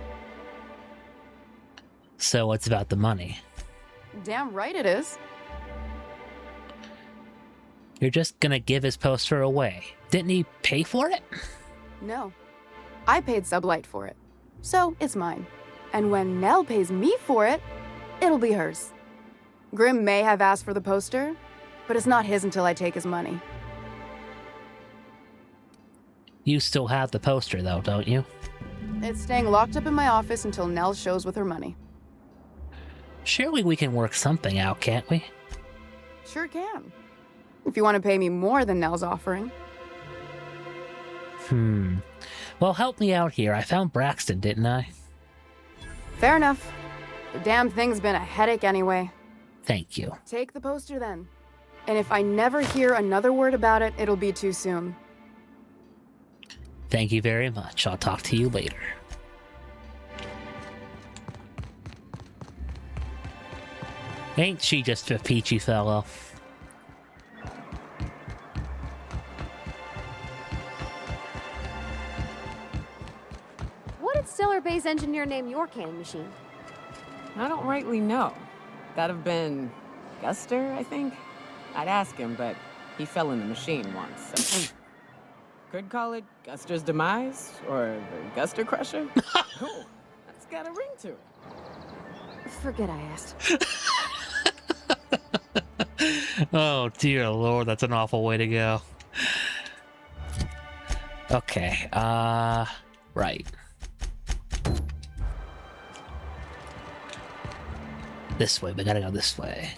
So it's about the money. Damn right it is. You're just gonna give his poster away. Didn't he pay for it? No. I paid Sublight for it. So it's mine. And when Nell pays me for it, it'll be hers. Grimm may have asked for the poster, but it's not his until I take his money. You still have the poster, though, don't you? It's staying locked up in my office until Nell shows with her money. Surely we can work something out, can't we? Sure can. If you want to pay me more than Nell's offering. Well, help me out here. I found Braxton, didn't I? Fair enough. The damn thing's been a headache anyway. Thank you. Take the poster then. And if I never hear another word about it, it'll be too soon. Thank you very much. I'll talk to you later. Ain't she just a peachy fellow? What did Stellar Bay's engineer name your canning machine? I don't rightly know. That'd have been Guster, I think? I'd ask him, but he fell in the machine once, so... Could call it Guster's Demise, or the Guster Crusher. Cool. That's got a ring to it. Forget I asked. Oh, dear Lord, that's an awful way to go. Okay, right. This way, we gotta go this way.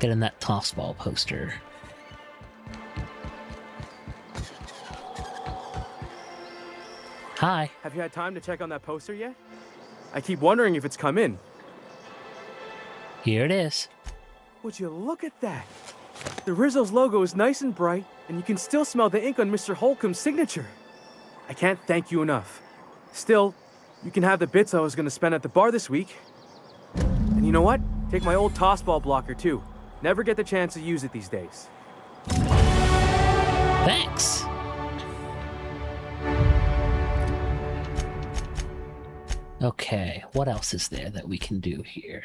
Get in that toss ball poster. Hi. Have you had time to check on that poster yet? I keep wondering if it's come in. Here it is. Would you look at that? The Rizzo's logo is nice and bright, and you can still smell the ink on Mr. Holcomb's signature. I can't thank you enough. Still, you can have the bits I was going to spend at the bar this week. And you know what? Take my old toss ball blocker, too. Never get the chance to use it these days. Thanks. Okay, what else is there that we can do here?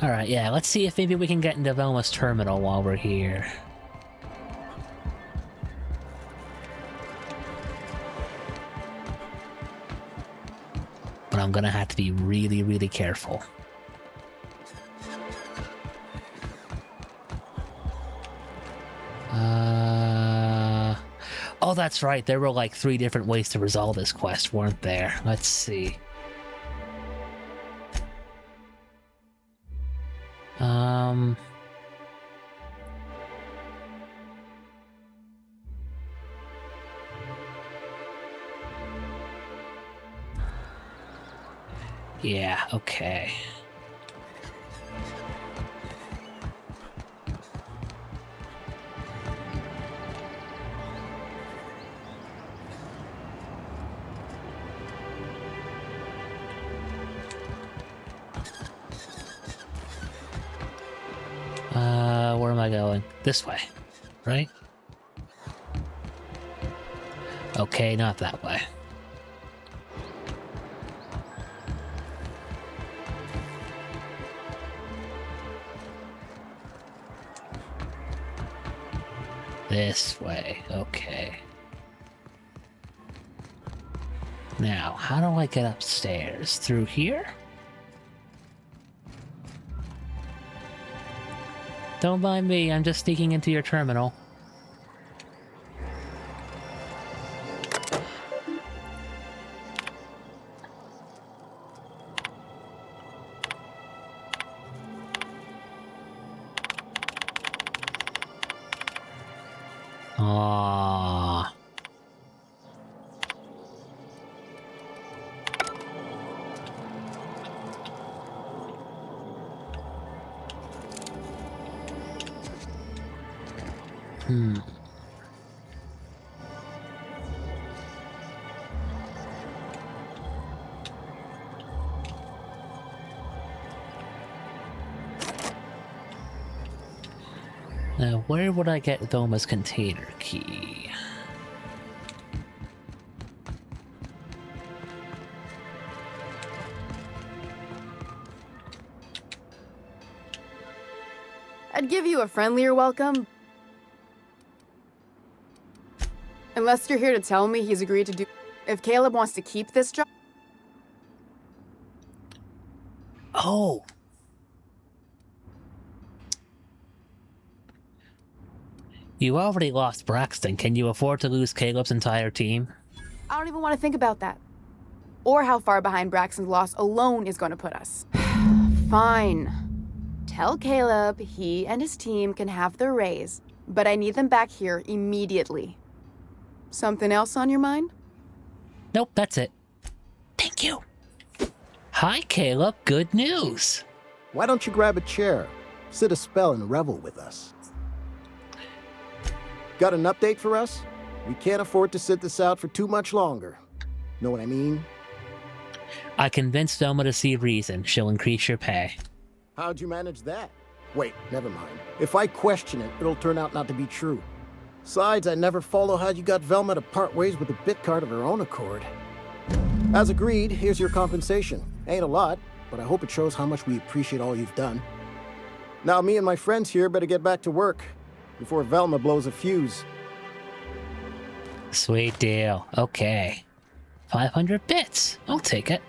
Alright, yeah, let's see if maybe we can get into Velma's terminal while we're here. But I'm gonna have to be really, really careful. Oh, that's right, there were like 3 different ways to resolve this quest, weren't there? Let's see. Yeah, okay. Where am I going? This way, right? Okay, not that way. This way, okay. Now, how do I get upstairs? Through here? Don't mind me, I'm just sneaking into your terminal. Aww. Now, where would I get Thoma's container key? I'd give you a friendlier welcome. Unless you're here to tell me he's agreed to do... If Caleb wants to keep this job... Oh! You already lost Braxton. Can you afford to lose Caleb's entire team? I don't even want to think about that. Or how far behind Braxton's loss alone is going to put us. Fine. Tell Caleb he and his team can have their raise, but I need them back here immediately. Something else on your mind? Nope, that's it. Thank you. Hi, Caleb. Good news. Why don't you grab a chair, sit a spell, and revel with us? Got an update for us? We can't afford to sit this out for too much longer. Know what I mean? I convinced Velma to see reason. She'll increase your pay. How'd you manage that? Wait, never mind. If I question it, it'll turn out not to be true. Besides, I never follow how you got Velma to part ways with a bit card of her own accord. As agreed, here's your compensation. Ain't a lot, but I hope it shows how much we appreciate all you've done. Now me and my friends here better get back to work before Velma blows a fuse. Sweet deal. Okay. 500 bits. I'll take it.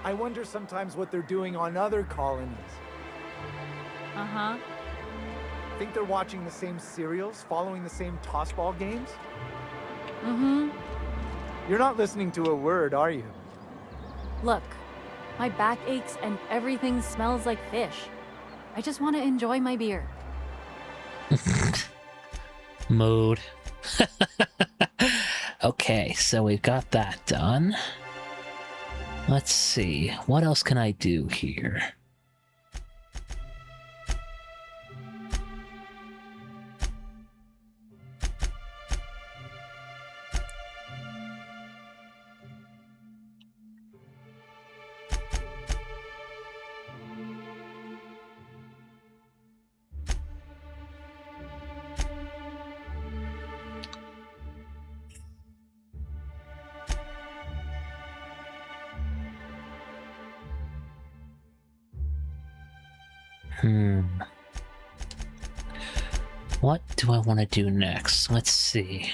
I wonder sometimes what they're doing on other colonies. Uh-huh. Think they're watching the same serials, following the same tossball games? Mm-hmm. You're not listening to a word, are you? Look, my back aches and everything smells like fish. I just want to enjoy my beer. Mood. Okay, so we've got that done. Let's see, what else can I do here? What do I want to do next? Let's see.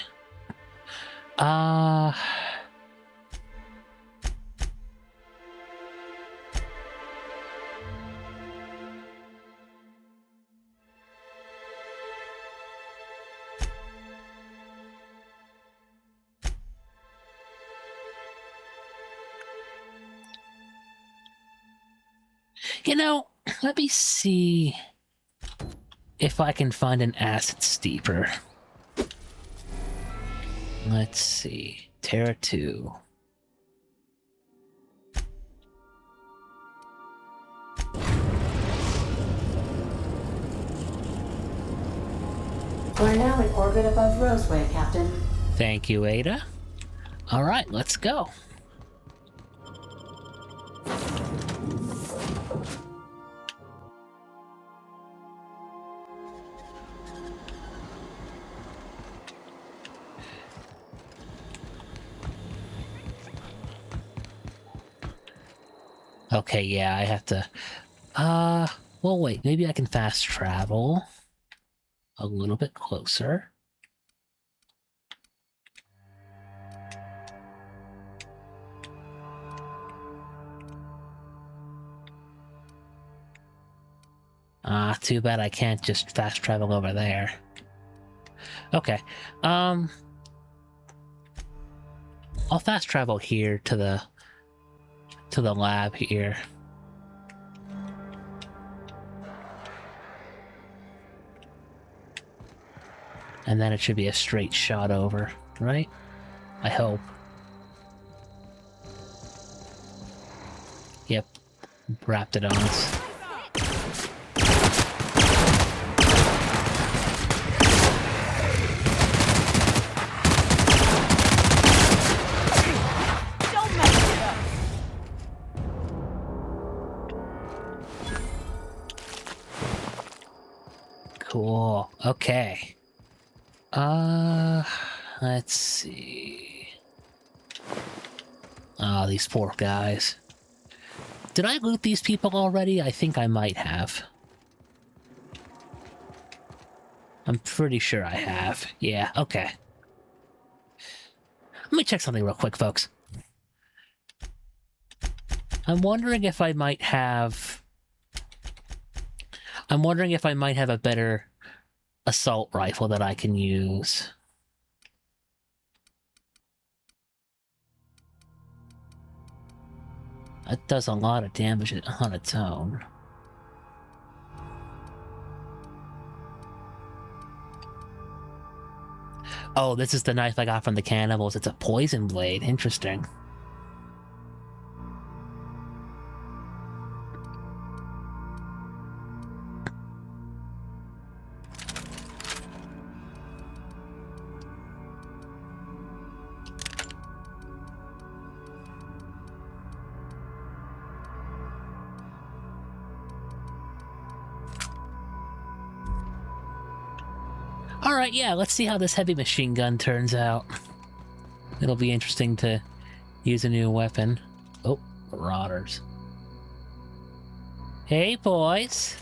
You know, let me see if I can find an acid steeper. Let's see. Terra 2. We're now in orbit above Roseway, Captain. Thank you, Ada. Alright, let's go. Okay, yeah, I have to... well, wait, maybe I can fast travel a little bit closer. Too bad I can't just fast travel over there. Okay, I'll fast travel here to the lab here. And then it should be a straight shot over, right? I hope. Yep, wrapped it on us. Cool. Okay. Let's see. Oh, these poor guys. Did I loot these people already? I think I might have. I'm pretty sure I have. Yeah, okay. Let me check something real quick, folks. I'm wondering if I might have a better assault rifle that I can use. That does a lot of damage on its own. Oh, this is the knife I got from the cannibals. It's a poison blade. Interesting. Alright, yeah, let's see how this heavy machine gun turns out. It'll be interesting to use a new weapon. Oh, marauders. Hey, boys.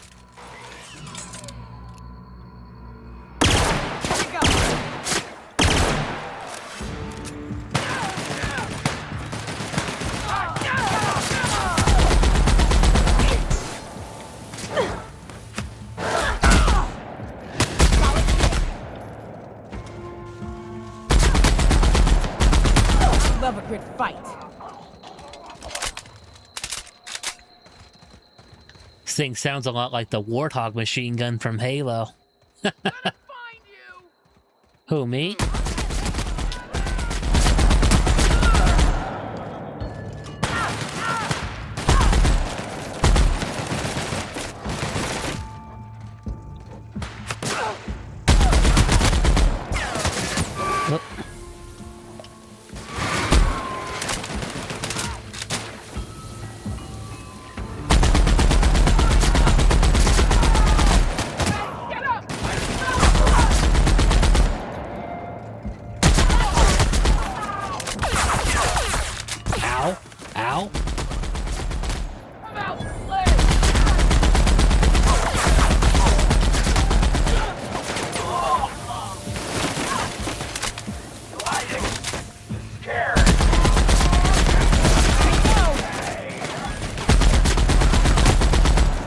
Love a good fight. This thing sounds a lot like the Warthog machine gun from Halo. Who, me?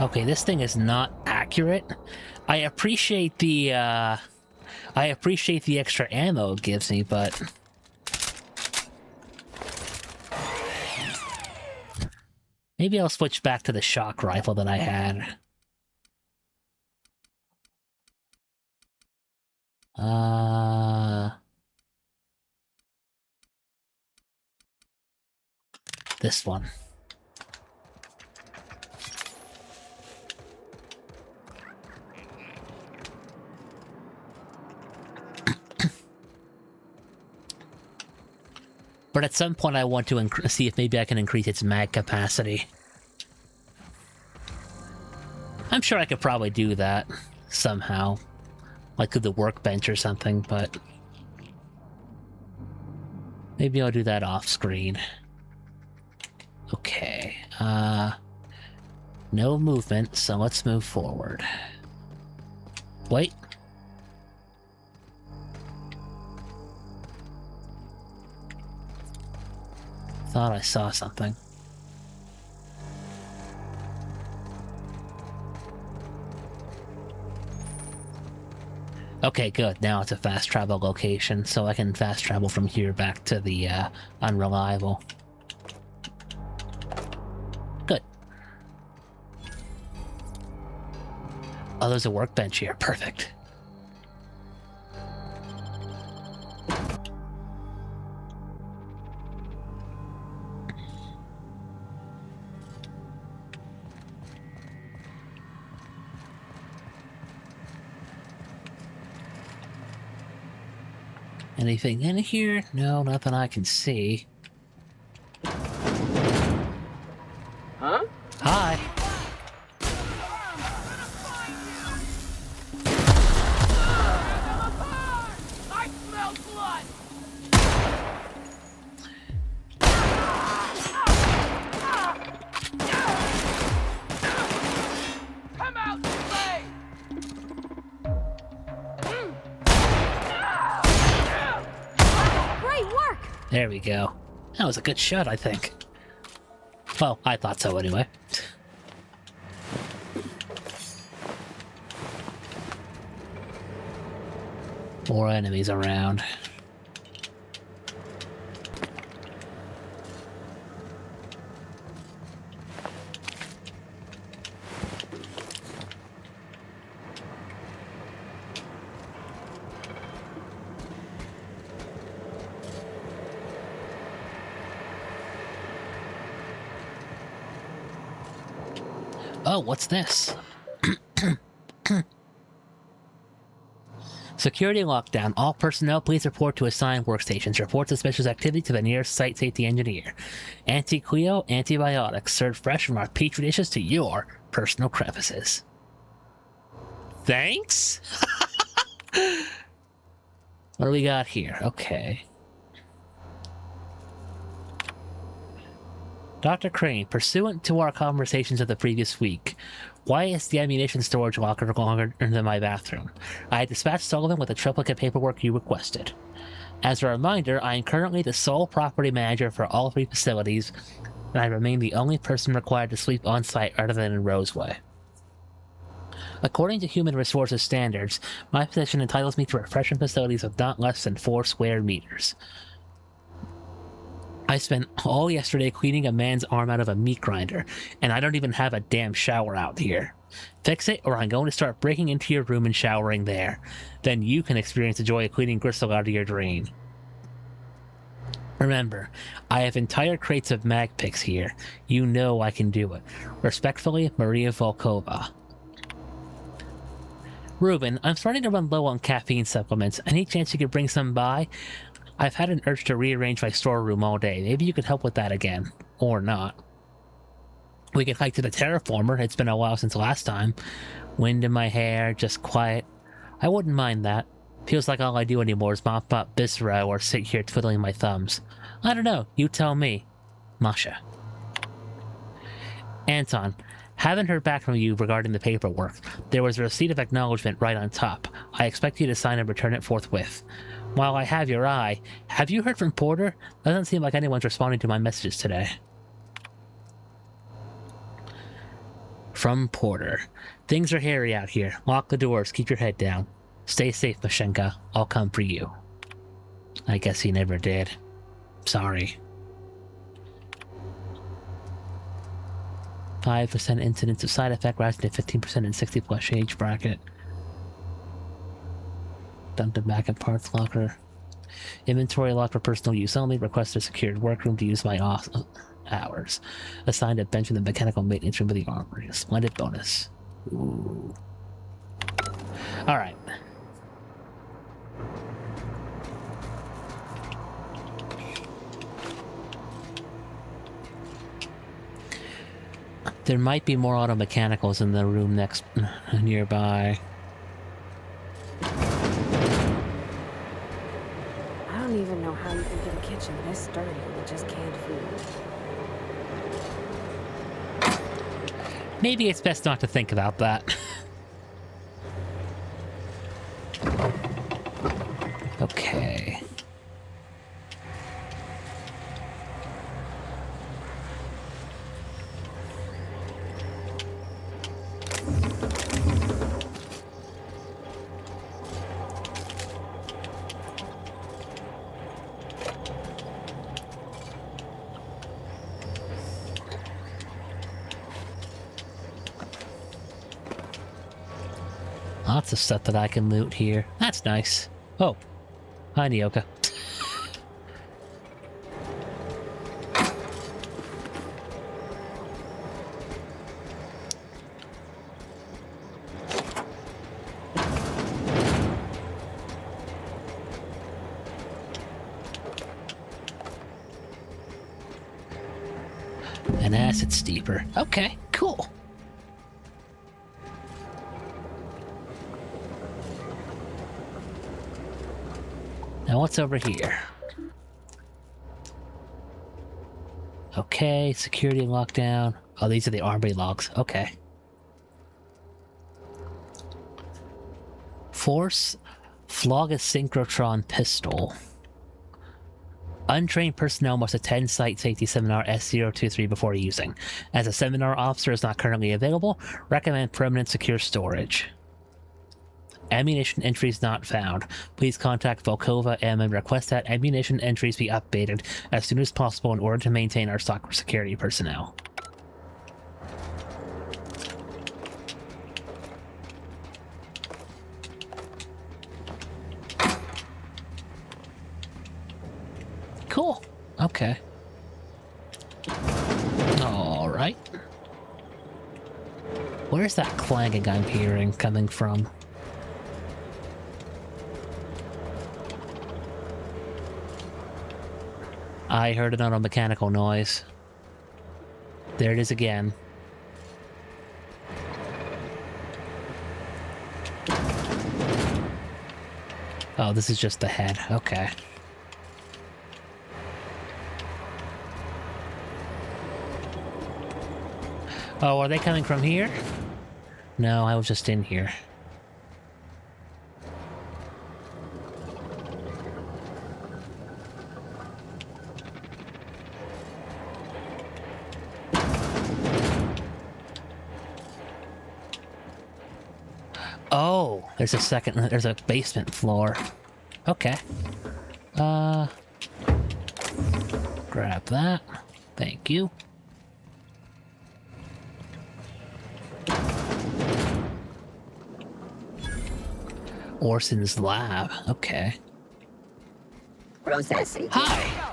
Okay, this thing is not accurate. I appreciate the extra ammo it gives me, but maybe I'll switch back to the shock rifle that I had. this one. But at some point I want to see if maybe I can increase its mag capacity. I'm sure I could probably do that somehow. Like through the workbench or something, but... maybe I'll do that off screen. Okay, no movement, so let's move forward. Wait. Thought I saw something. Okay, good. Now it's a fast travel location, so I can fast travel from here back to the Unreliable. Good. Oh, there's a workbench here. Perfect. Anything in here? No, nothing I can see. Huh? Hi. I smell blood! Come out this way! Great work! There we go. That was a good shot, I think. Well, I thought so anyway. More enemies around. Oh, what's this? Security lockdown. All personnel, please report to assigned workstations. Report suspicious activity to the nearest site safety engineer. Anti-Queo antibiotics served fresh from our petri dishes to your personal crevices. Thanks? What do we got here? Okay. Dr. Crane, pursuant to our conversations of the previous week, why is the ammunition storage locker longer than my bathroom? I dispatched Sullivan with the triplicate paperwork you requested. As a reminder, I am currently the sole property manager for all 3 facilities, and I remain the only person required to sleep on site other than in Roseway. According to human resources standards, my position entitles me to refreshment facilities of not less than 4 square meters. I spent all yesterday cleaning a man's arm out of a meat grinder, and I don't even have a damn shower out here. Fix it, or I'm going to start breaking into your room and showering there. Then you can experience the joy of cleaning gristle out of your drain. Remember, I have entire crates of mag picks here. You know I can do it. Respectfully, Maria Volkova. Ruben, I'm starting to run low on caffeine supplements. Any chance you could bring some by? I've had an urge to rearrange my storeroom all day. Maybe you could help with that again. Or not. We could hike to the terraformer. It's been a while since last time. Wind in my hair, just quiet. I wouldn't mind that. Feels like all I do anymore is mop up Viscera or sit here twiddling my thumbs. I don't know. You tell me. Masha. Anton, haven't heard back from you regarding the paperwork. There was a receipt of acknowledgement right on top. I expect you to sign and return it forthwith. While I have your eye, have you heard from Porter? Doesn't seem like anyone's responding to my messages today. From Porter. Things are hairy out here. Lock the doors. Keep your head down. Stay safe, Mashenka. I'll come for you. I guess he never did. Sorry. 5% incidence of side effect rising to 15% in 60 plus age bracket. Dumped it back in parts locker. Inventory locked for personal use only. Request a secured workroom to use my hours. Assigned a bench in the mechanical maintenance room of the armory. A splendid bonus. Ooh. Alright. There might be more auto mechanicals in the room nearby. I don't even know how you can get a kitchen this dirty with just canned food. Maybe it's best not to think about that. Okay. Lots of stuff that I can loot here. That's nice. Oh. Hi, Nyoka. An acid steeper. Okay, cool. Now what's over here? Okay, security lockdown. Oh, these are the armory logs. Okay. Force flog a synchrotron pistol. Untrained personnel must attend Site Safety Seminar S023 before using. As a seminar officer is not currently available, recommend permanent secure storage. Ammunition entries not found. Please contact Volkova M and request that ammunition entries be updated as soon as possible in order to maintain our stock for security personnel. Cool. Okay. Alright. Where's that clanging I'm hearing coming from? I heard an auto-mechanical noise. There it is again. Oh, this is just the head. Okay. Oh, are they coming from here? No, I was just in here. Oh, there's a basement floor. Okay. Grab that. Thank you. Orson's lab. Okay. Processing. Hi.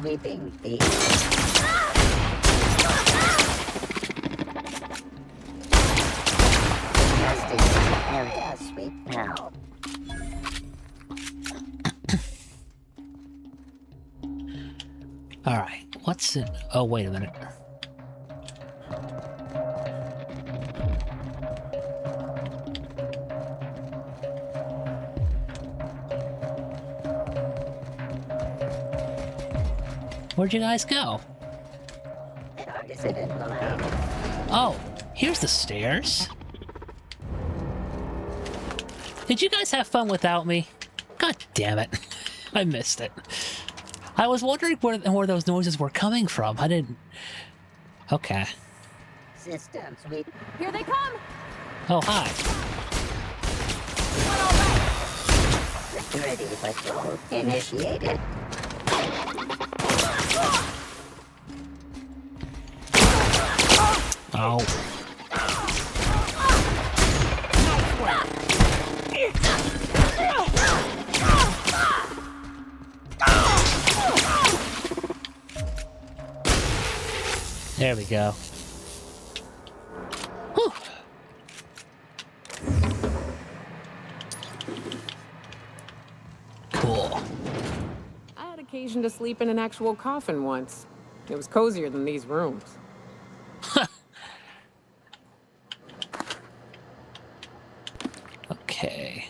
Weeping area sweep now. All right. What's it? Oh, wait a minute. Where'd you guys go? Oh, here's the stairs. Did you guys have fun without me? God damn it. I missed it. I was wondering where those noises were coming from. I didn't... Okay. Systems, we... Here they come! Oh, hi. Security patrol initiated. Oh. There we go. Whew. Cool. I had occasion to sleep in an actual coffin once. It was cozier than these rooms. Okay.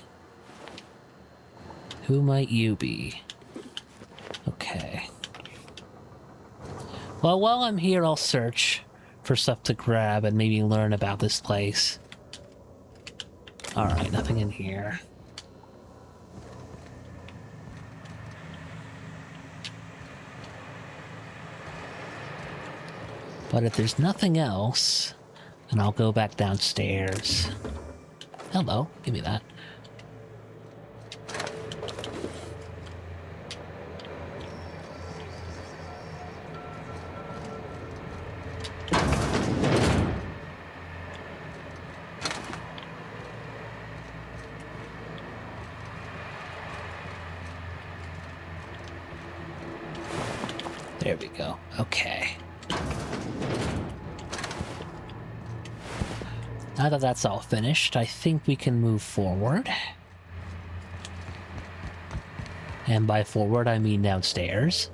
Who might you be? Okay. Well, while I'm here, I'll search for stuff to grab and maybe learn about this place. Alright, nothing in here. But if there's nothing else, then I'll go back downstairs. Hello, give me that. There we go. Okay. Now that that's all finished, I think we can move forward. And by forward, I mean downstairs.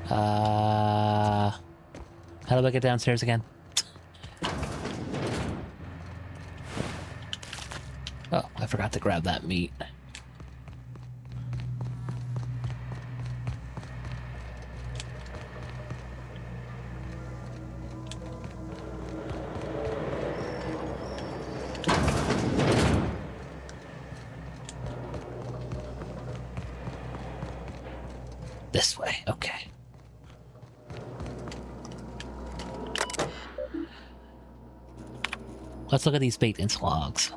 How do I get downstairs again? Oh, I forgot to grab that meat. This way, okay. Let's look at these maintenance logs.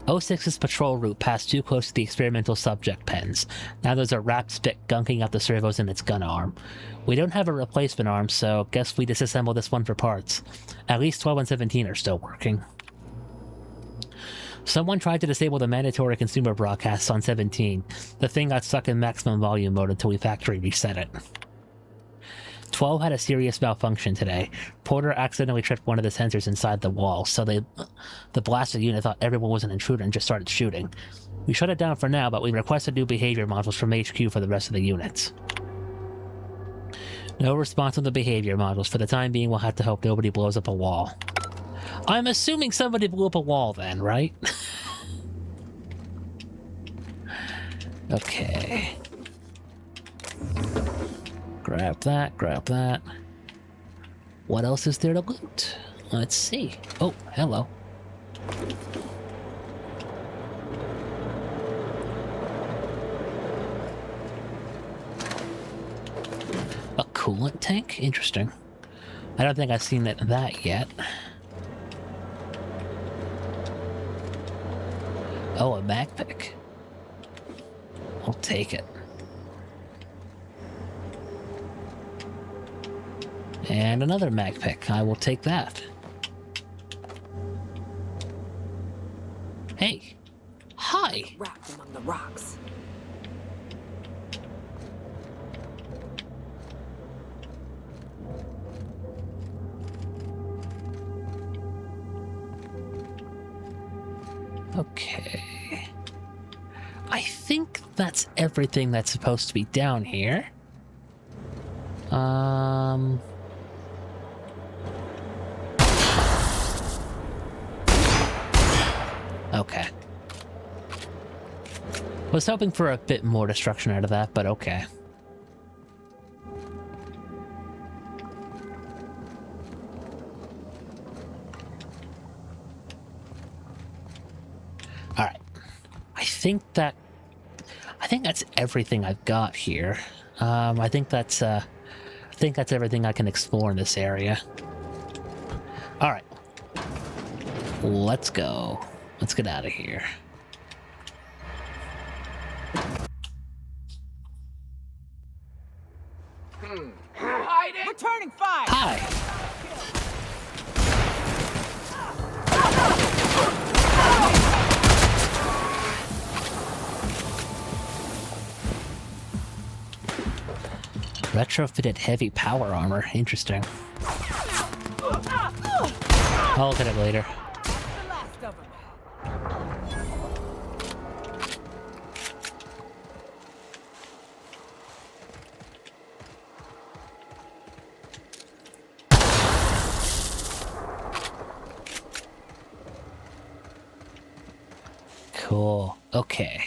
06's patrol route passed too close to the experimental subject pens. Now there's a wrapped spit gunking out the servos in its gun arm. We don't have a replacement arm, so guess we disassemble this one for parts. At least 12 and 17 are still working. Someone tried to disable the mandatory consumer broadcasts on 17. The thing got stuck in maximum volume mode until we factory reset it. 12 had a serious malfunction today. Porter accidentally tripped one of the sensors inside the wall, so the blasted unit thought everyone was an intruder and just started shooting. We shut it down for now, but we requested new behavior modules from HQ for the rest of the units. No response on the behavior modules. For the time being, we'll have to hope nobody blows up a wall. I'm assuming somebody blew up a wall then, right? Okay. Grab that, grab that. What else is there to loot? Let's see. Oh, hello. A coolant tank? Interesting. I don't think I've seen that yet. Oh, a mag pick. I'll take it. And another mag pick. I will take that. Hey. Hi. Wrapped among the rocks. Okay. I think that's everything that's supposed to be down here. Okay. Was hoping for a bit more destruction out of that, but okay. Alright. I think that's everything I've got here. I think that's everything I can explore in this area. Alright. Let's go. Let's get out of here. Hiding! Returning fire! Hi! Retrofitted heavy power armor. Interesting. I'll look at it later. Cool. Okay.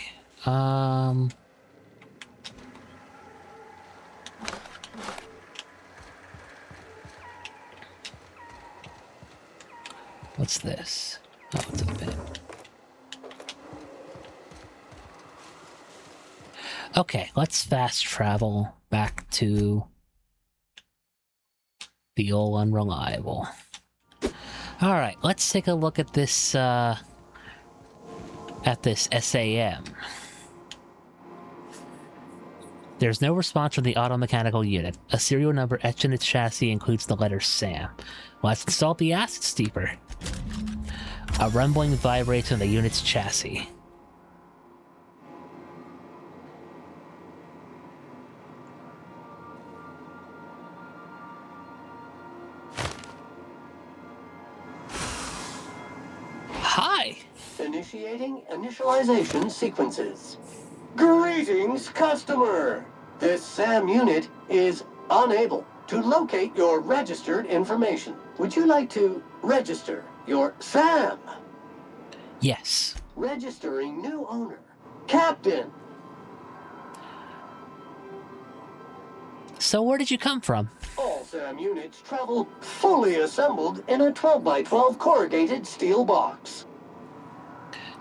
What's this? Oh, it's a bit. Okay, let's fast travel back to the old Unreliable. Alright, let's take a look at this, SAM. There's no response from the auto-mechanical unit. A serial number etched in its chassis includes the letter SAM. Let's install the acid steeper. A rumbling vibrates in the unit's chassis. Hi! Initiating initialization sequences. Greetings, customer! This SAM unit is unable to locate your registered information. Would you like to register your SAM? Yes. Registering new owner. Captain. So where did you come from? All SAM units travel fully assembled in a 12x12 corrugated steel box.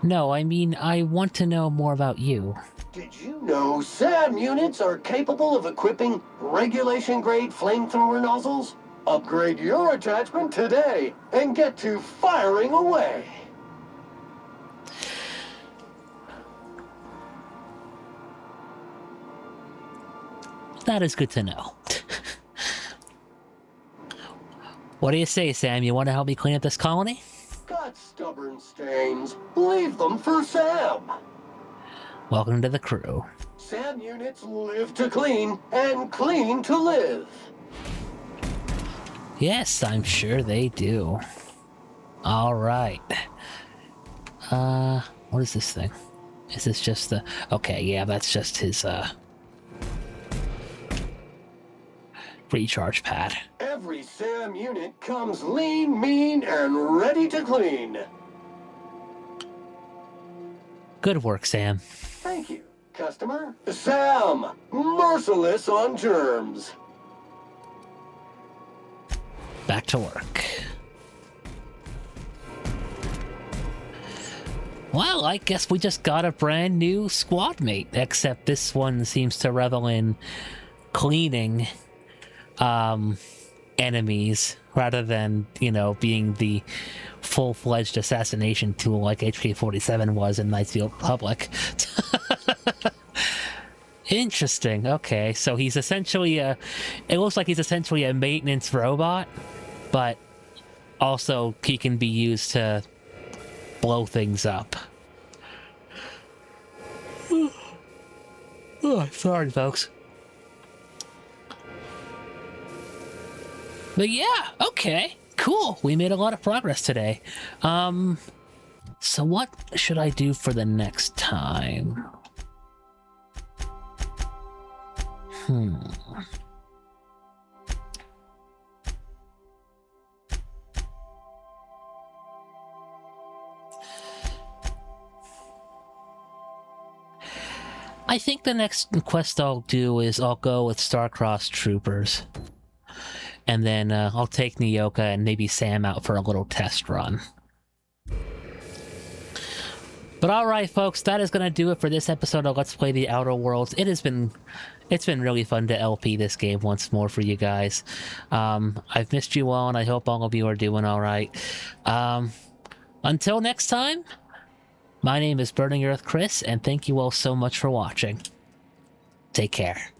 No, I mean, I want to know more about you. Did you know SAM units are capable of equipping regulation-grade flamethrower nozzles? Upgrade your attachment today and get to firing away. That is good to know. What do you say, Sam? You want to help me clean up this colony? Got stubborn stains. Leave them for Sam. Welcome to the crew. SAM units live to clean and clean to live. Yes, I'm sure they do. Alright. What is this thing? Is this just the... Okay, yeah, that's just his, recharge pad. Every SAM unit comes lean, mean, and ready to clean. Good work, Sam. Thank you, customer. SAM, merciless on germs. Back to work. Well, I guess we just got a brand new squad mate, except this one seems to revel in cleaning enemies rather than, you know, being the full-fledged assassination tool like HK-47 was in Knights of the Old Republic. Interesting. Okay, so he's essentially it looks like he's essentially a maintenance robot, but also he can be used to blow things up. Oh, sorry, folks. But yeah, okay, cool. We made a lot of progress today. So what should I do for the next time? I think the next quest I'll do is I'll go with Star-Crossed Troopers. And then I'll take Nyoka and maybe Sam out for a little test run. But alright, folks, that is going to do it for this episode of Let's Play The Outer Worlds. It's been really fun to LP this game once more for you guys. I've missed you all, and I hope all of you are doing alright. Until next time, my name is Burning Earth Chris, and thank you all so much for watching. Take care.